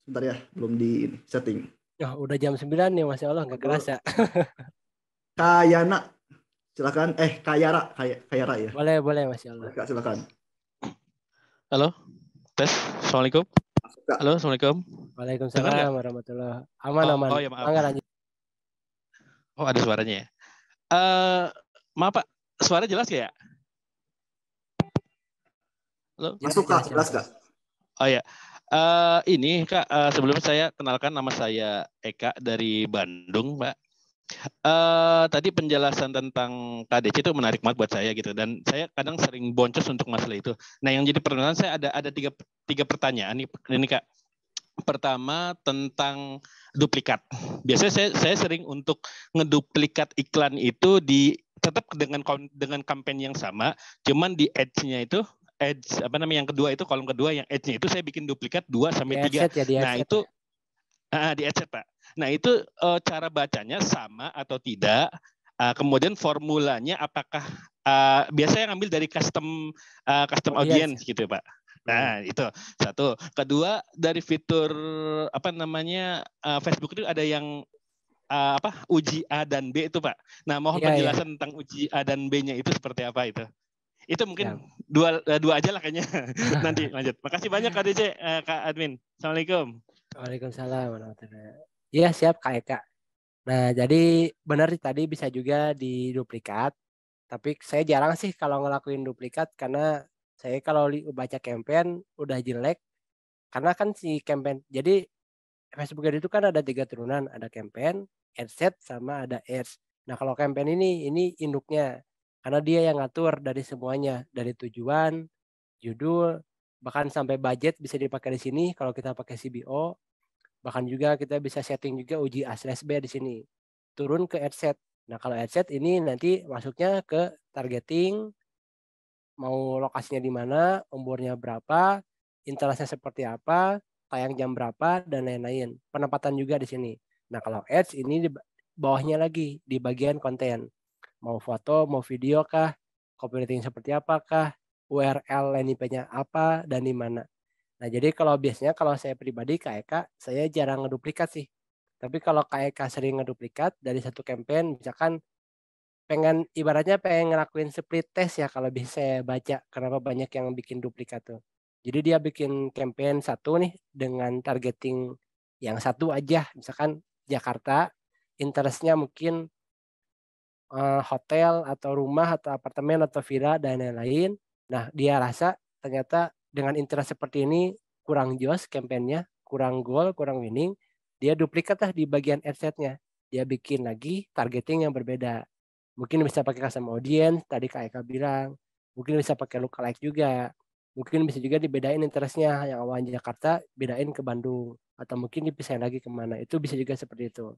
Sebentar ya, belum di setting. Ya, udah jam 9 nih, Masya Allah, nggak Betul. kerasa. Kayana, silakan. Kayara, Kayara ya. Boleh, boleh, Masya Allah. Kak, silakan. Halo, tes. Assalamualaikum. Masuk, Kak. Halo, assalamualaikum. Dengar Waalaikumsalam nggak? warahmatullahi. Aman, aman. Oh ya maaf. Mangga lanjut. Oh ada suaranya ya. Maaf Pak, suara jelas ya? Halo. Masuk, Kak. Jelas, Kak. Oh ya. Ini Kak, sebelumnya saya kenalkan, nama saya Eka dari Bandung, Pak. Tadi penjelasan tentang KDC itu menarik banget buat saya gitu, dan saya kadang sering boncos untuk masalah itu. Nah yang jadi pertanyaan saya ada tiga pertanyaan ini Kak. Pertama tentang duplikat. Biasanya saya sering untuk ngeduplikat iklan itu tetap dengan campaign yang sama, cuman di ads-nya itu yang kedua itu kolom kedua yang ads-nya itu saya bikin duplikat 2 sampai 3. Nah, itu di adset, Pak. Nah, itu cara bacanya sama atau tidak. Kemudian formulanya apakah biasanya ngambil dari custom audience gitu, Pak. Nah, itu satu. Kedua, dari fitur Facebook itu ada yang uji A dan B itu, Pak. Nah, mohon penjelasan tentang uji A dan B-nya itu seperti apa itu. Itu mungkin dua aja lah kayaknya. Nanti lanjut. Makasih banyak Kak DC, Kak Admin. Assalamualaikum. Waalaikumsalam warahmatullahi. Iya, siap Kak Eka. Nah, jadi benar tadi bisa juga diduplikat. Tapi saya jarang sih kalau ngelakuin duplikat karena saya kalau baca campaign udah jelek. Karena kan si campaign, jadi Facebook Ad itu kan ada 3 turunan, ada campaign, adset, sama ada ads. Nah, kalau campaign ini induknya. Karena dia yang ngatur dari semuanya, dari tujuan, judul, bahkan sampai budget bisa dipakai di sini kalau kita pakai CBO. Bahkan juga kita bisa setting juga uji A/B di sini. Turun ke adset. Nah, kalau adset ini nanti masuknya ke targeting, mau lokasinya di mana, umurnya berapa, interestnya seperti apa, tayang jam berapa, dan lain-lain. Penempatan juga di sini. Nah, kalau ads ini di bawahnya lagi, di bagian konten. Mau foto, mau video kah, copywriting seperti apakah, URL landing page-nya apa, dan di mana. Nah, jadi biasanya kalau saya pribadi Kak Eka, saya jarang ngeduplikat sih. Tapi kalau Kak Eka sering ngeduplikat dari satu campaign, misalkan ibaratnya pengen ngelakuin split test ya kalau bisa saya baca kenapa banyak yang bikin duplikat tuh. Jadi dia bikin campaign satu nih dengan targeting yang satu aja, misalkan Jakarta, interestnya mungkin hotel atau rumah atau apartemen atau villa dan lain-lain. Nah, dia rasa ternyata dengan interest seperti ini kurang jos campaign-nya, kurang goal, kurang winning, dia duplikat lah di bagian adset-nya. Dia bikin lagi targeting yang berbeda. Mungkin bisa pakai custom audience, tadi Kak Eka bilang. Mungkin bisa pakai lookalike juga. Mungkin bisa juga dibedain interestnya, yang awalnya Jakarta, bedain ke Bandung. Atau mungkin dipisahin lagi kemana. Itu bisa juga seperti itu.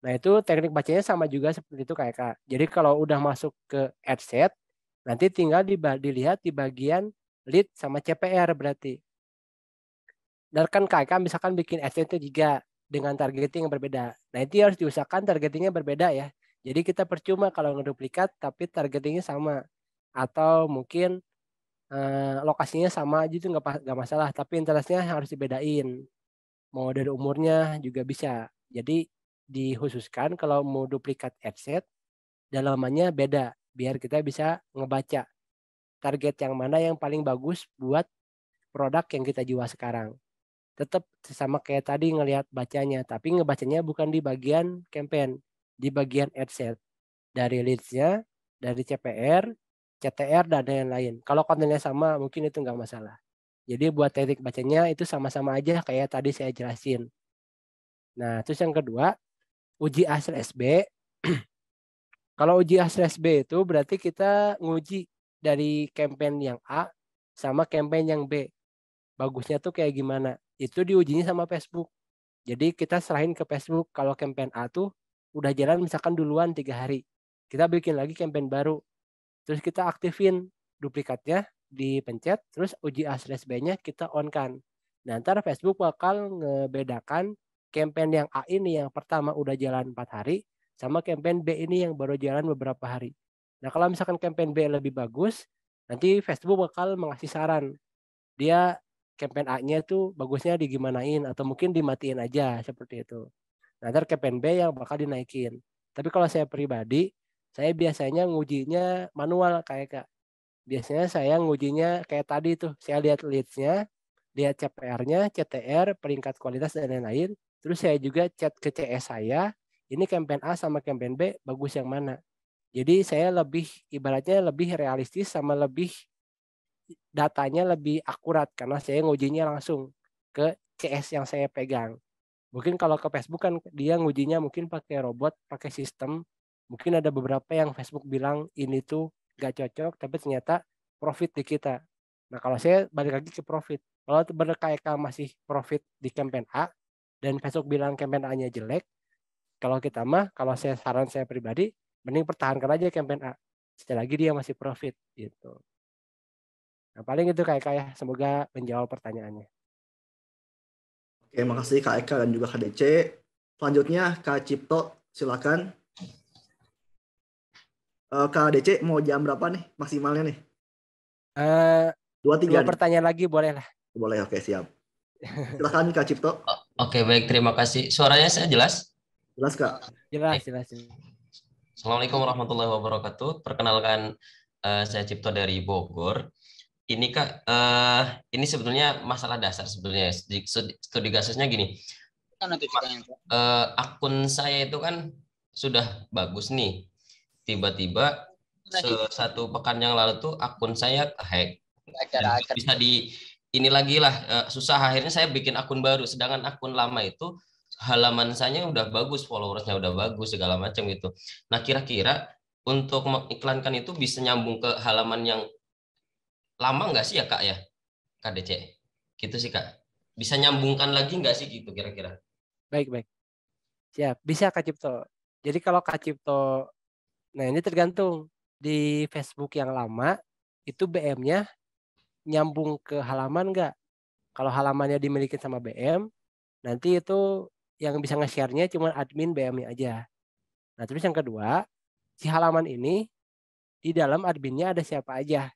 Nah, itu teknik bacanya sama juga seperti itu Kak Eka. Jadi kalau udah masuk ke adset, nanti tinggal dilihat di bagian lead sama CPR berarti. Dan kan Kak Eka misalkan bikin adset itu juga dengan targeting yang berbeda. Nah, itu harus diusahakan targetingnya berbeda ya. Jadi kita percuma kalau ngeduplikat tapi targetingnya sama. Atau mungkin lokasinya sama aja itu nggak masalah. Tapi interestnya harus dibedain. Mau dari umurnya juga bisa. Jadi dikhususkan kalau mau duplikat adset, dalamannya beda. Biar kita bisa ngebaca target yang mana yang paling bagus buat produk yang kita jual sekarang. Tetap sama kayak tadi ngelihat bacanya. Tapi ngebacanya bukan di bagian campaign. Di bagian adset. Dari leads-nya, dari CPR, CTR, dan lain-lain. Kalau kontennya sama, mungkin itu nggak masalah. Jadi buat teknik bacanya itu sama-sama aja kayak tadi saya jelasin. Nah, terus yang kedua, uji A/B. Kalau uji A/B itu berarti kita nguji dari campaign yang A sama campaign yang B. Bagusnya tuh kayak gimana? Itu diujinya sama Facebook. Jadi kita serahin ke Facebook kalau campaign A tuh udah jalan misalkan duluan 3 hari. Kita bikin lagi campaign baru. Terus kita aktifin duplikatnya, dipencet, terus uji A/B-nya kita on-kan. Nah, ntar Facebook bakal ngebedakan campaign yang A ini yang pertama udah jalan 4 hari, sama campaign B ini yang baru jalan beberapa hari. Nah, kalau misalkan campaign B lebih bagus, nanti Facebook bakal mengasih saran. Dia campaign A-nya tuh bagusnya digimanain atau mungkin dimatiin aja seperti itu. Nah, ntar campaign B yang bakal dinaikin. Tapi kalau saya pribadi, saya biasanya ngujinya manual kayak Kak. Biasanya saya ngujinya kayak tadi tuh. Saya lihat leads-nya, lihat CPR-nya, CTR, peringkat kualitas dan lain-lain. Terus saya juga chat ke CS saya, ini campaign A sama campaign B bagus yang mana. Jadi saya ibaratnya lebih realistis sama lebih datanya lebih akurat karena saya ngujinya langsung ke CS yang saya pegang. Mungkin kalau ke Facebook kan dia ngujinya mungkin pakai robot, pakai sistem. Mungkin ada beberapa yang Facebook bilang ini tuh gak cocok, tapi ternyata profit di kita. Nah, kalau saya balik lagi ke profit. Kalau bener Kak Eka masih profit di campaign A dan Facebook bilang campaign A-nya jelek, kalau kita mah, kalau saran saya pribadi, mending pertahankan aja campaign A. Sekali lagi dia masih profit gitu. Nah, paling itu Kak Eka ya. Semoga menjawab pertanyaannya. Oke, makasih Kak Eka dan juga Kak DC. Selanjutnya Kak Cipto, silakan. Kak DC mau jam berapa nih maksimalnya nih? 2-3 Dua nih. pertanyaan lagi boleh lah. Boleh, oke siap. Silakan Kak Cipto. Oke, baik, terima kasih. Suaranya saya jelas? Jelas Kak. Jelas. Assalamualaikum warahmatullahi wabarakatuh. Perkenalkan, saya Cipto dari Bogor. Ini Kak, ini sebetulnya masalah dasar sebetulnya. Studi kasusnya gini. Akun saya itu kan sudah bagus nih. Tiba-tiba satu pekan yang lalu tuh akun saya hack. Bisa ini lagi lah, susah, akhirnya saya bikin akun baru, sedangkan akun lama itu halaman saya udah bagus, followersnya udah bagus segala macam gitu. Nah, kira-kira untuk mengiklankan itu bisa nyambung ke halaman yang lama nggak sih ya Kak ya, Kak DC? Gitu sih Kak. Bisa nyambungkan lagi nggak sih gitu kira-kira? Baik. Siap. Bisa Kak Cipto. Jadi kalau Kak Cipto, nah ini tergantung di Facebook yang lama itu BM-nya nyambung ke halaman nggak? Kalau halamannya dimiliki sama BM, nanti itu yang bisa nge-share-nya cuma admin BM-nya aja. Nah, terus yang kedua, si halaman ini di dalam adminnya ada siapa aja.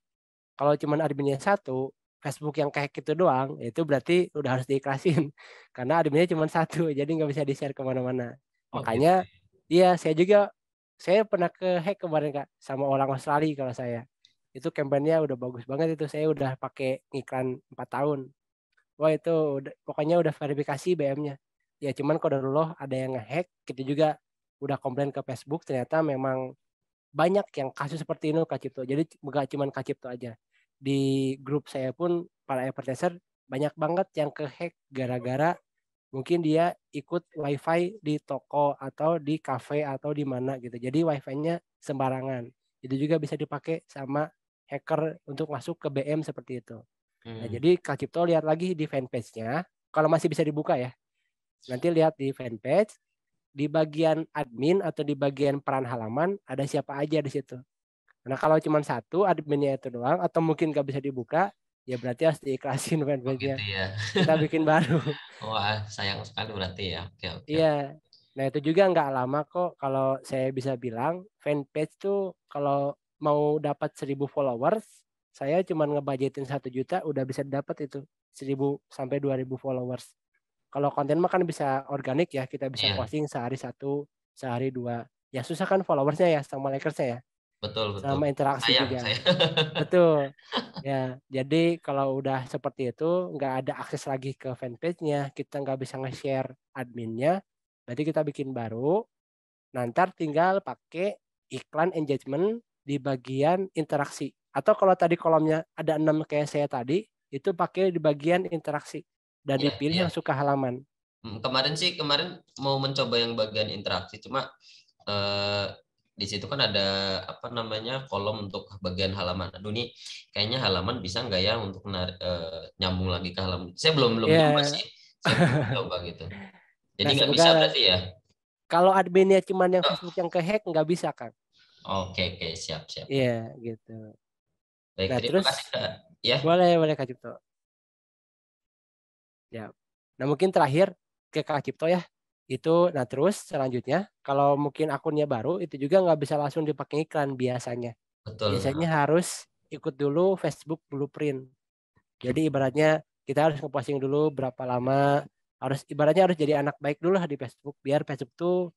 Kalau cuma adminnya satu, Facebook yang kayak gitu doang, itu berarti udah harus diiklasin. Karena adminnya cuma satu, jadi nggak bisa di-share kemana-mana. Makanya, iya saya pernah ke-hack kemarin Kak, sama orang Australia kalau saya. Itu kampanye udah bagus banget itu, saya udah pakai iklan 4 tahun. Wah itu pokoknya udah verifikasi BM-nya. Ya cuman qadarullah ada yang nge-hack, kita juga udah komplain ke Facebook, ternyata memang banyak yang kasus seperti ini Kak Cipto. Jadi bukan cuma Kak Cipto aja. Di grup saya pun para advertiser banyak banget yang ke-hack gara-gara mungkin dia ikut wifi di toko atau di kafe atau di mana gitu. Jadi wifi-nya sembarangan. Itu juga bisa dipakai sama hacker untuk masuk ke BM seperti itu. Nah, jadi Kak Cipto lihat lagi di fanpage-nya, kalau masih bisa dibuka ya. Nanti lihat di fanpage, di bagian admin atau di bagian peran halaman ada siapa aja di situ. Nah, kalau cuma satu adminnya itu doang atau mungkin nggak bisa dibuka, ya berarti harus diiklasin fanpage-nya. Gitu ya. Kita bikin baru. Wah, sayang sekali berarti ya. Oke. Iya. Nah, itu juga nggak lama kok kalau saya bisa bilang fanpage tuh kalau mau dapat 1.000 followers, saya cuma ngebudgetin 1 juta udah bisa dapat itu 1.000 sampai 2.000 followers. Kalau konten mah kan bisa organik ya, kita bisa posting sehari 1, sehari 2. Ya susah kan followersnya ya sama likersnya ya. Betul. Sama interaksi sayang, juga. Betul. Ya, jadi kalau udah seperti itu nggak ada akses lagi ke fanpage-nya, kita nggak bisa nge-share adminnya, berarti kita bikin baru. Nanti tinggal pakai iklan engagement di bagian interaksi. Atau kalau tadi kolomnya ada 6 kayak saya tadi, itu pakai di bagian interaksi dan dipilih yang suka halaman. Kemarin mau mencoba yang bagian interaksi, cuma di situ kan ada kolom untuk bagian halaman. Aduh nih, kayaknya halaman bisa nggak ya untuk nyambung lagi ke halaman. Saya belum coba sih, saya belum coba gitu. Jadi nggak bisa berarti ya? Kalau adminnya cuma yang Facebook yang ke-hack nggak bisa Kang. Oke, siap. Iya gitu. Baik, nah, terima terus kasih Kak. Ya. Boleh Kak Cipto. Ya. Nah, mungkin terakhir ke Kak Cipto ya. Itu nah terus selanjutnya kalau mungkin akunnya baru itu juga nggak bisa langsung dipakai iklan biasanya. Betul. Biasanya harus ikut dulu Facebook Blueprint. Jadi ibaratnya kita harus ngeposting dulu berapa lama, ibaratnya harus jadi anak baik dulu lah di Facebook biar Facebook tuh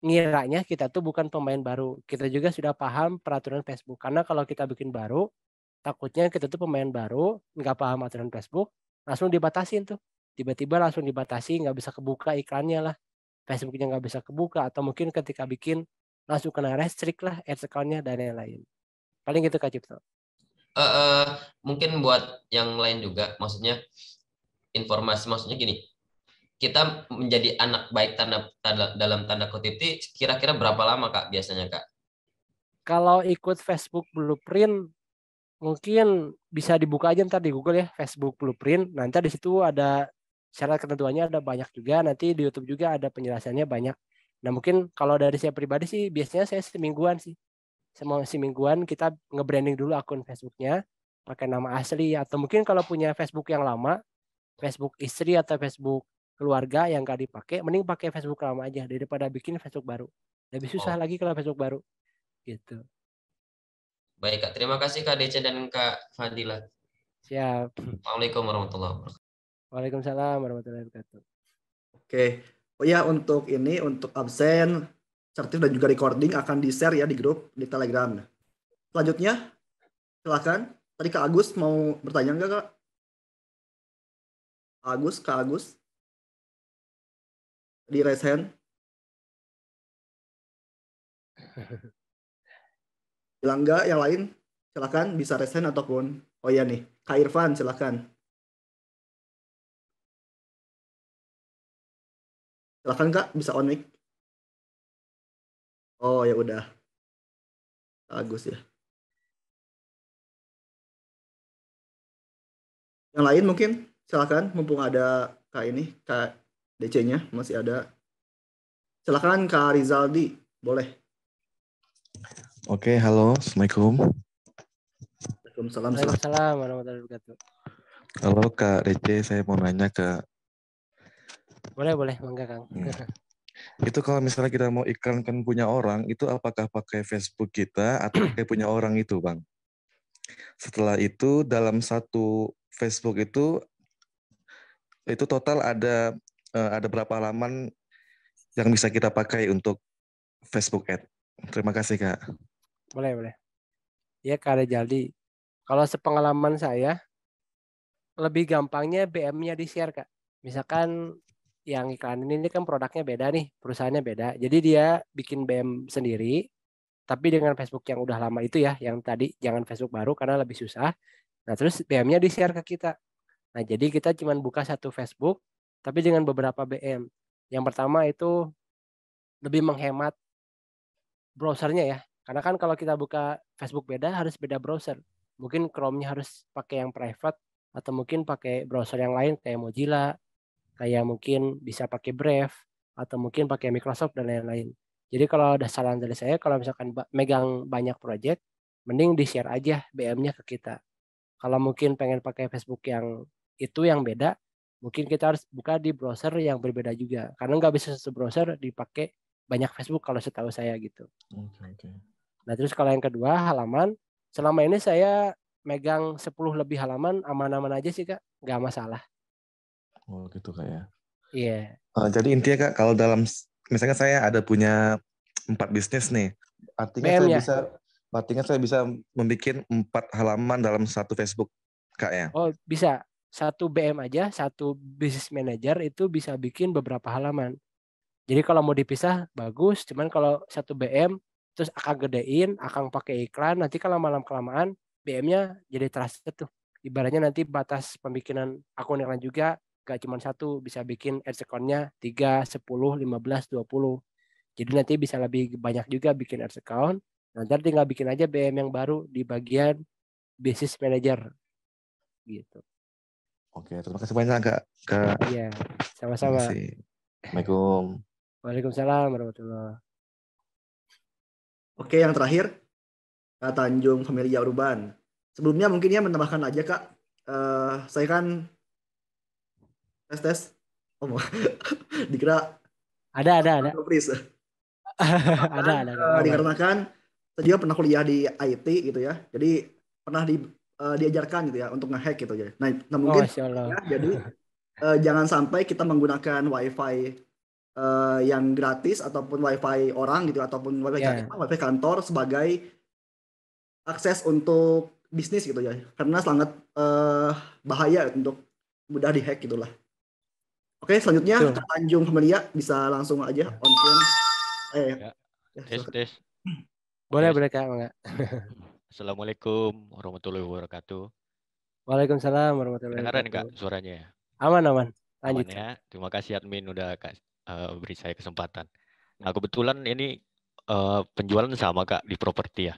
ngiranya kita tuh bukan pemain baru. Kita juga sudah paham peraturan Facebook. Karena kalau kita bikin baru, takutnya kita tuh pemain baru, nggak paham aturan Facebook, langsung dibatasin tuh. Tiba-tiba langsung dibatasi, nggak bisa kebuka iklannya lah. Facebooknya nggak bisa kebuka, atau mungkin ketika bikin langsung kena restrict lah ads account-nya dan lain-lain. Paling gitu Kak Cipto. Mungkin buat yang lain juga, maksudnya informasi, maksudnya gini, kita menjadi anak baik dalam tanda kutip itu kira-kira berapa lama Kak biasanya Kak? Kalau ikut Facebook Blueprint mungkin bisa dibuka aja ntar di Google ya, Facebook Blueprint. Nanti di situ ada syarat ketentuannya ada banyak juga. Nanti di YouTube juga ada penjelasannya banyak. Nah mungkin kalau dari saya pribadi sih biasanya saya semingguan sih. Semingguan kita nge-branding dulu akun Facebooknya pakai nama asli, atau mungkin kalau punya Facebook yang lama, Facebook istri atau Facebook keluarga yang gak dipakai, mending pakai Facebook lama aja daripada bikin Facebook baru. Lebih susah lagi kalau Facebook baru gitu. Baik Kak, terima kasih Kak Dece dan Kak Fadila. Siap. Assalamualaikum warahmatullahi wabarakatuh. Waalaikumsalam warahmatullahi wabarakatuh. Oke. Oh ya, untuk absen, sertif dan juga recording akan di-share ya di grup di Telegram. Selanjutnya, silakan. Tadi Kak Agus mau bertanya enggak, Kak? Kak Agus. Di raise hand. Bilang enggak, yang lain silakan bisa raise hand ataupun oh iya nih, Kak Irfan silakan. Silakan Kak, bisa on mic. Oh ya udah. Bagus ya. Yang lain mungkin silakan, mumpung ada Kak DC-nya masih ada. Silakan Kak Rizaldi, boleh. Oke, halo, Assalamualaikum. Waalaikumsalam warahmatullahi wabarakatuh. Halo Kak DC, saya mau nanya ke. Boleh, mangga Kang. Itu kalau misalnya kita mau iklankan punya orang, itu apakah pakai Facebook kita atau pakai punya orang itu, Bang? Setelah itu dalam satu Facebook itu total ada berapa halaman yang bisa kita pakai untuk Facebook Ad? Terima kasih Kak. Boleh. Ya Kak Rizaldi. Kalau sepengalaman saya, lebih gampangnya BM-nya di-share Kak. Misalkan yang iklan ini kan produknya beda nih, perusahaannya beda. Jadi dia bikin BM sendiri, tapi dengan Facebook yang udah lama itu ya, yang tadi jangan Facebook baru karena lebih susah. Nah terus BM-nya di-share ke kita. Nah jadi kita cuma buka satu Facebook, tapi dengan beberapa BM. Yang pertama itu lebih menghemat browsernya ya. Karena kan kalau kita buka Facebook beda harus beda browser. Mungkin Chrome-nya harus pakai yang private atau mungkin pakai browser yang lain kayak Mozilla, kayak mungkin bisa pakai Brave atau mungkin pakai Microsoft dan lain-lain. Jadi kalau ada saran dari saya, kalau misalkan megang banyak project, mending di-share aja BM-nya ke kita. Kalau mungkin pengen pakai Facebook yang itu yang beda, mungkin kita harus buka di browser yang berbeda juga. Karena nggak bisa satu browser dipakai banyak Facebook kalau setahu saya gitu. Okay. Nah terus kalau yang kedua halaman, selama ini saya megang 10 lebih halaman aman-aman aja sih Kak, nggak masalah. Oh gitu Kak ya. Iya. Jadi intinya Kak, kalau dalam misalnya saya ada punya 4 bisnis nih, artinya saya bisa membuat 4 halaman dalam satu Facebook Kak ya. Oh bisa, satu BM aja, satu business manager itu bisa bikin beberapa halaman. Jadi kalau mau dipisah bagus, cuman kalau satu BM terus akan gedein, akan pakai iklan, nanti kalau lama-kelamaan BM-nya jadi trusted tuh. Ibaratnya nanti batas pembikinan akun iklan juga gak cuma satu, bisa bikin ads account-nya 3, 10, 15, 20. Jadi nanti bisa lebih banyak juga bikin ads account. Nanti tinggal bikin aja BM yang baru di bagian business manager gitu. Oke, terima kasih banyak Kak. Iya, sama-sama. Assalamualaikum. Waalaikumsalam warahmatullahi. Oke, yang terakhir Kak Tanjung Familia Urban. Sebelumnya mungkin ya menambahkan aja Kak. Saya kan tes. Oh, dikira ada. Ada. Dikarenakan saya juga pernah kuliah di IT gitu ya. Jadi pernah diajarkan gitu ya untuk ngehack gitu ya. Nah mungkin ya, jadi jangan sampai kita menggunakan WiFi yang gratis ataupun WiFi orang gitu ataupun WiFi kantor sebagai akses untuk bisnis gitu ya. Karena sangat bahaya untuk mudah dihack gitulah. Oke, selanjutnya Kak Tanjung Familia bisa langsung aja on cam. Tes. Boleh Kak, enggak? Assalamualaikum warahmatullahi wabarakatuh. Waalaikumsalam warahmatullahi wabarakatuh. Kedengaran Kak suaranya? Aman. Lanjut. Aman ya. Terima kasih admin udah beri saya kesempatan. Nah kebetulan ini penjualan sama Kak di properti ya.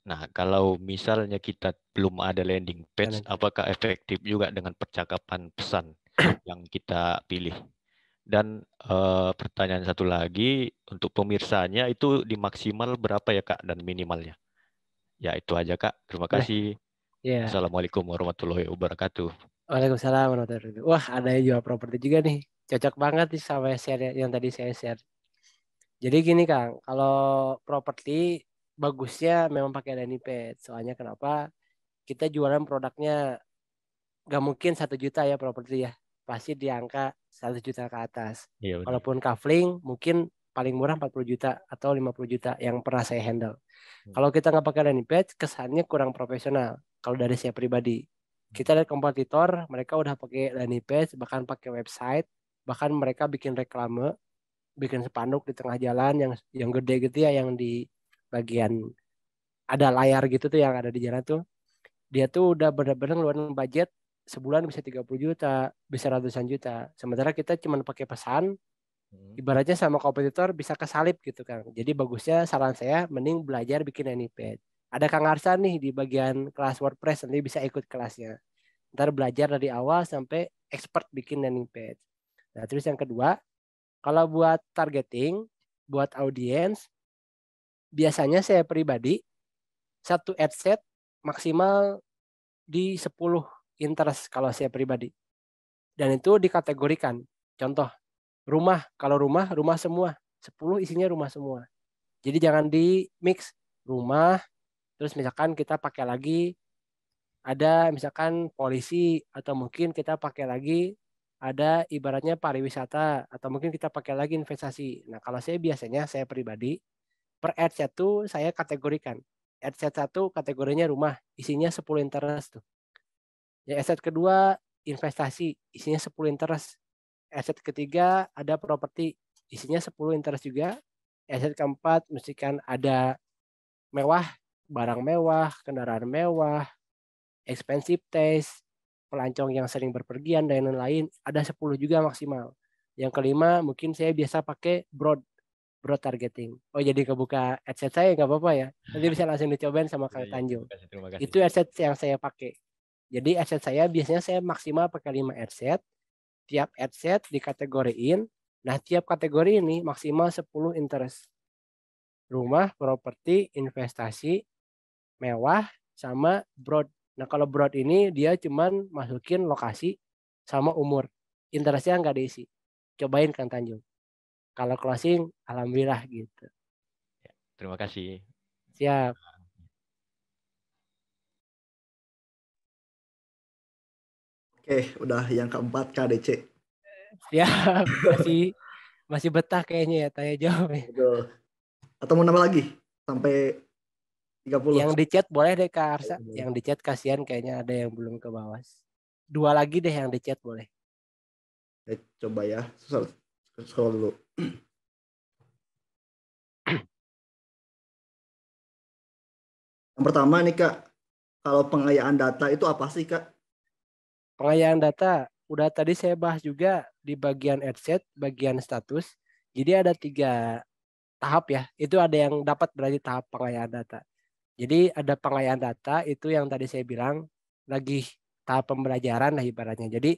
Nah, kalau misalnya kita belum ada landing page, apakah efektif juga dengan percakapan pesan yang kita pilih? Dan pertanyaan satu lagi, untuk pemirsanya itu di maksimal berapa ya Kak dan minimalnya? Ya itu aja Kak. Terima Boleh. kasih. Ya. Assalamualaikum warahmatullahi wabarakatuh. Waalaikumsalam warahmatullahi wabarakatuh. Wah, ada yang jual properti juga nih. Cocok banget nih sama share yang tadi saya share. Jadi gini Kang, kalau properti bagusnya memang pakai landing page. Soalnya kenapa? Kita jualan produknya nggak mungkin 1 juta ya properti ya. Pasti di angka 1 juta ke atas. Iya benar. Walaupun kafling mungkin paling murah 40 juta atau 50 juta yang pernah saya handle. Kalau kita nggak pakai landing page, kesannya kurang profesional. Kalau dari saya pribadi. Kita lihat kompetitor, mereka udah pakai landing page, bahkan pakai website, bahkan mereka bikin reklame, bikin spanduk di tengah jalan yang gede gitu ya, yang di bagian ada layar gitu tuh yang ada di jalan tuh. Dia tuh udah benar-benar ngeluarin budget sebulan bisa 30 juta, bisa ratusan juta. Sementara kita cuma pakai pesan, ibaratnya sama kompetitor bisa kesalip gitu kan. Jadi bagusnya saran saya mending belajar bikin landing page. Ada Kang Arsan nih di bagian kelas WordPress, nanti bisa ikut kelasnya. Ntar belajar dari awal sampai expert bikin landing page. Nah terus yang kedua, kalau buat targeting, buat audiens, biasanya saya pribadi satu ad set maksimal di 10 interest kalau saya pribadi. Dan itu dikategorikan. Contoh, rumah. Kalau rumah semua. 10 isinya rumah semua. Jadi jangan di mix rumah, terus misalkan kita pakai lagi ada misalkan polisi, atau mungkin kita pakai lagi ada ibaratnya pariwisata, atau mungkin kita pakai lagi investasi. Nah kalau saya biasanya, saya pribadi, per ad set tuh saya kategorikan. Ad set 1 kategorinya rumah, isinya 10 interest tuh. Ya, ad set kedua investasi, isinya 10 interest. Ad set ketiga ada properti, isinya 10 interest juga. Ad set keempat misalkan ada mewah, barang mewah, kendaraan mewah, expensive taste, pelancong yang sering berpergian, dan lain-lain, ada 10 juga maksimal. Yang kelima mungkin saya biasa pakai broad targeting. Oh jadi kebuka adset saya nggak apa-apa ya. Nanti bisa langsung dicobain sama Kang Tanjung. Terima kasih. Itu adset yang saya pakai. Jadi adset saya biasanya saya maksimal pakai 5 adset. Tiap adset dikategoriin. Nah tiap kategori ini maksimal 10 interest. Rumah, properti, investasi, mewah, sama broad. Nah kalau broad ini dia cuman masukin lokasi sama umur. Interestnya nggak diisi. Cobain Kang Tanjung. Kalau closing, alhamdulillah gitu. Terima kasih. Siap. Oke, udah yang keempat KDC. Siap. Masih betah kayaknya ya tanya jawab. Betul. Atau mau nambah lagi sampai 30? Yang di chat boleh deh Kak Arsa. Yang di chat kasihan kayaknya ada yang belum ke bawah. 2 lagi deh yang di chat boleh. Coba ya. Scroll dulu. Yang pertama nih Kak, kalau pengayaan data itu apa sih Kak? Pengayaan data, udah tadi saya bahas juga di bagian adset, bagian status. Jadi ada 3 tahap ya. Itu ada yang dapat berarti tahap pengayaan data. Jadi ada pengayaan data itu yang tadi saya bilang lagi tahap pembelajaran lah ibaratnya. Jadi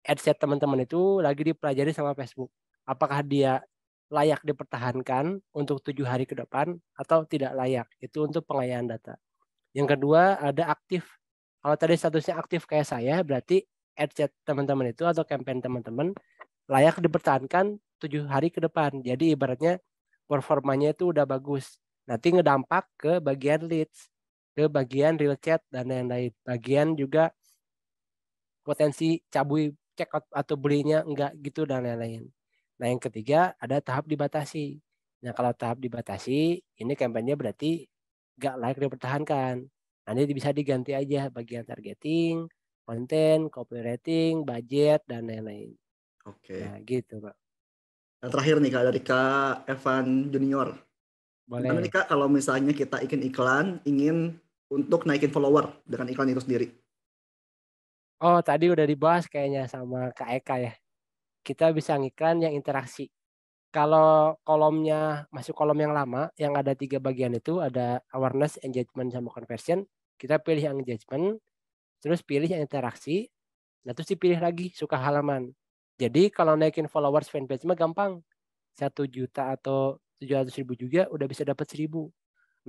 adset teman-teman itu lagi dipelajari sama Facebook. Apakah dia layak dipertahankan untuk 7 hari ke depan atau tidak layak. Itu untuk pengayaan data. Yang kedua ada aktif. Kalau tadi statusnya aktif kayak saya, berarti adset teman-teman itu atau campaign teman-teman layak dipertahankan 7 hari ke depan. Jadi ibaratnya performanya itu udah bagus. Nanti ngedampak ke bagian leads, ke bagian real chat, dan lain-lain. Bagian juga potensi cabui check out atau belinya enggak gitu, dan lain-lain. Nah yang ketiga ada tahap dibatasi. Nah kalau tahap dibatasi, ini kampanye berarti enggak layak dipertahankan. Nanti bisa diganti aja bagian targeting, konten, copywriting, budget, dan lain-lain. Oke. Nah gitu Pak. Yang terakhir nih Kak, dari Kak Evan Junior. Boleh. Gimana nih Kak kalau misalnya kita ingin untuk naikin follower dengan iklan itu sendiri? Oh tadi udah dibahas kayaknya sama Kak Eka ya. Kita bisa ngiklan yang interaksi. Kalau kolomnya masuk kolom yang lama, yang ada 3 bagian itu, ada awareness, engagement, sama conversion. Kita pilih yang engagement, terus pilih yang interaksi, nah terus dipilih lagi suka halaman. Jadi kalau naikin followers fanpage mah gampang. 1 juta atau 700.000 juga udah bisa dapat 1.000.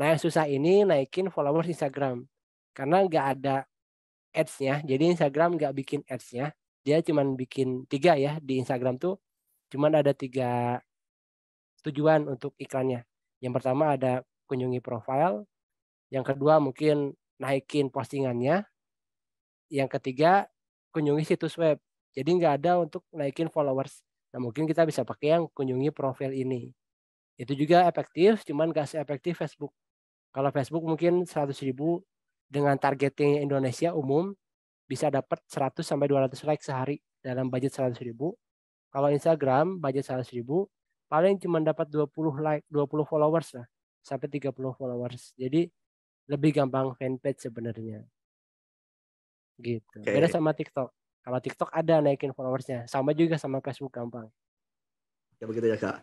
Nah yang susah ini naikin followers Instagram. Karena nggak ada ads-nya, jadi Instagram nggak bikin ads-nya. Dia cuman bikin 3 ya, di Instagram tuh cuman ada 3 tujuan untuk iklannya. Yang pertama ada kunjungi profile, yang kedua mungkin naikin postingannya, yang ketiga kunjungi situs web. Jadi nggak ada untuk naikin followers. Nah mungkin kita bisa pakai yang kunjungi profil ini. Itu juga efektif, cuman nggak seefektif Facebook. Kalau Facebook mungkin 100.000 dengan targeting Indonesia umum bisa dapat 100 sampai 200 like sehari dalam budget 100.000. Kalau Instagram budget 100.000 paling cuma dapat 20 like, 20 followers lah, sampai 30 followers. Jadi lebih gampang fanpage sebenarnya. Gitu. Oke. Beda sama TikTok. Kalau TikTok ada naikin followersnya, sama juga sama Facebook gampang. Ya begitu ya Kak.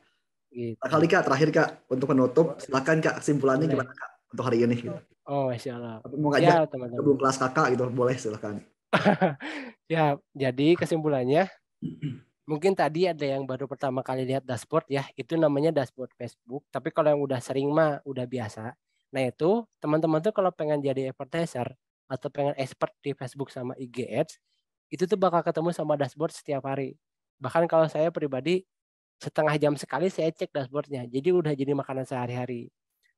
Gitu. Kali Kak, terakhir Kak, untuk penutup, silakan Kak kesimpulannya Boleh. gimana Kak untuk hari ini? Gitu. Oh, Masya Allah. Mau ngajak teman-teman. sebelum kelas Kakak gitu, boleh silakan. Ya, jadi kesimpulannya mungkin tadi ada yang baru pertama kali lihat dashboard ya, itu namanya dashboard Facebook. Tapi kalau yang udah sering mah udah biasa. Nah itu teman-teman tuh kalau pengen jadi advertiser atau pengen expert di Facebook sama IG Ads, itu tuh bakal ketemu sama dashboard setiap hari. Bahkan kalau saya pribadi setengah jam sekali saya cek dashboardnya. Jadi udah jadi makanan sehari-hari.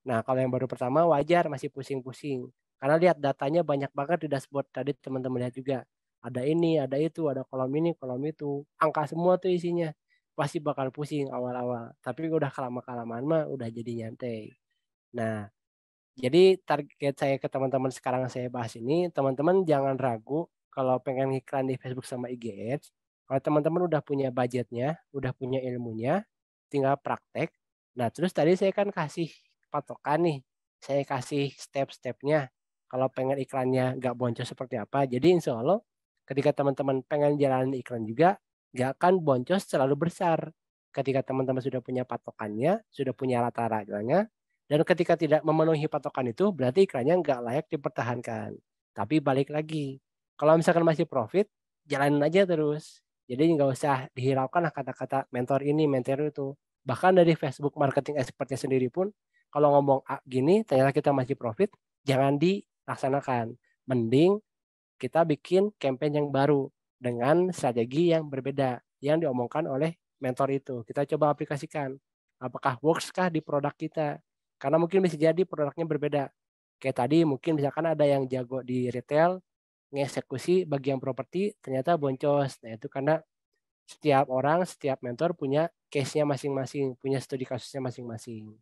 Nah kalau yang baru pertama wajar masih pusing-pusing. Karena lihat datanya banyak banget di dashboard. Tadi teman-teman lihat juga. Ada ini, ada itu, ada kolom ini, kolom itu. Angka semua tuh isinya. Pasti bakal pusing awal-awal. Tapi udah kelamaan mah udah jadi nyantai. Nah, jadi target saya ke teman-teman sekarang saya bahas ini, teman-teman jangan ragu kalau pengen iklan di Facebook sama IG Ads. Kalau teman-teman udah punya budgetnya, udah punya ilmunya, tinggal praktek. Nah, terus tadi saya kan kasih patokan nih. Saya kasih step-stepnya. Kalau pengen iklannya nggak boncos seperti apa. Jadi insya Allah ketika teman-teman pengen jalanin iklan juga, nggak akan boncos terlalu besar. Ketika teman-teman sudah punya patokannya, sudah punya rata-ratanya, dan ketika tidak memenuhi patokan itu, berarti iklannya nggak layak dipertahankan. Tapi balik lagi, kalau misalkan masih profit, jalanin aja terus. Jadi nggak usah dihiraukan lah kata-kata mentor ini, mentor itu. Bahkan dari Facebook marketing expertnya sendiri pun, kalau ngomong gini, ternyata kita masih profit, jangan dilaksanakan. Mending kita bikin campaign yang baru dengan strategi yang berbeda yang diomongkan oleh mentor itu. Kita coba aplikasikan. Apakah works kah di produk kita? Karena mungkin bisa jadi produknya berbeda. Kayak tadi mungkin misalkan ada yang jago di retail, ngeksekusi bagian properti, ternyata boncos. Nah itu karena setiap orang, setiap mentor punya case-nya masing-masing, punya studi kasusnya masing-masing.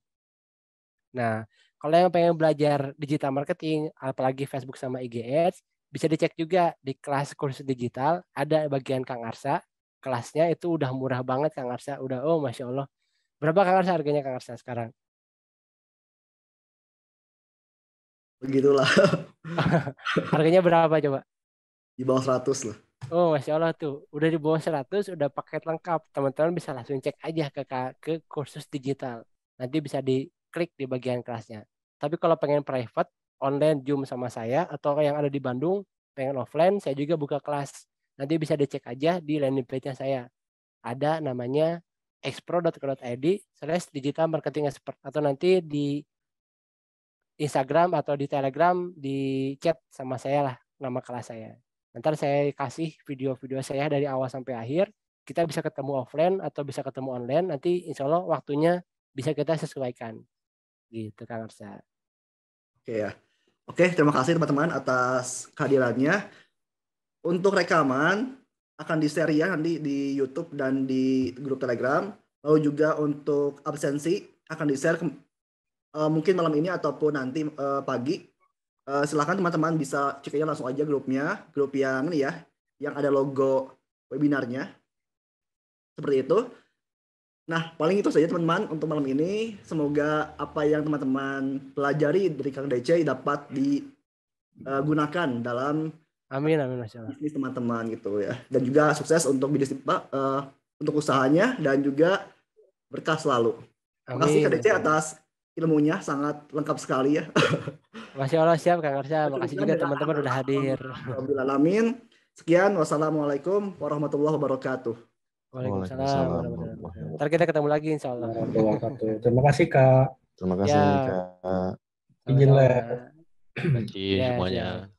Nah, kalau yang pengen belajar digital marketing, apalagi Facebook sama IG Ads, bisa dicek juga di kelas kursus digital, ada bagian Kang Arsa. Kelasnya itu udah murah banget Kang Arsa, udah oh Masya Allah. Berapa Kang Arsa harganya Kang Arsa sekarang? Begitulah. Harganya berapa coba? Di bawah 100 lah. Oh Masya Allah tuh, udah di bawah 100, udah paket lengkap. Teman-teman bisa langsung cek aja ke kursus digital. Nanti bisa diklik di bagian kelasnya. Tapi kalau pengen private, online Zoom sama saya, atau yang ada di Bandung, pengen offline, saya juga buka kelas. Nanti bisa dicek aja di landing page-nya saya. Ada namanya expro.co.id/digital marketing expert. Atau nanti di Instagram atau di Telegram di chat sama saya lah nama kelas saya. Nanti saya kasih video-video saya dari awal sampai akhir. Kita bisa ketemu offline atau bisa ketemu online. Nanti insya Allah waktunya bisa kita sesuaikan. Gitu Kang Arsa. Oke ya. Oke, terima kasih teman-teman atas kehadirannya. Untuk rekaman akan di-share ya nanti di YouTube dan di grup Telegram. Lalu juga untuk absensi akan di-share mungkin malam ini ataupun nanti pagi. Silakan teman-teman bisa cek aja langsung aja grupnya, grup yang ini ya, yang ada logo webinarnya. Seperti itu. Nah, paling itu saja teman-teman untuk malam ini. Semoga apa yang teman-teman pelajari dari Kang DC dapat digunakan dalam Amin Masya Allah. bisnis teman-teman gitu ya. Dan juga sukses untuk bisnis untuk usahanya dan juga berkah selalu. Terima kasih Kak DC atas ilmunya, sangat lengkap sekali ya. Masya Allah, siap Kang Arsya. Makasih juga teman-teman udah hadir. Alhamdulillah. Sekian, wassalamualaikum warahmatullahi wabarakatuh. Waalaikumsalam warahmatullahi wabarakatuh. Ntar kita ketemu lagi insya Allah. Terima kasih Kak. Terima kasih Ya. Kak. Izin lah. Terima kasih Ya, semuanya. siap.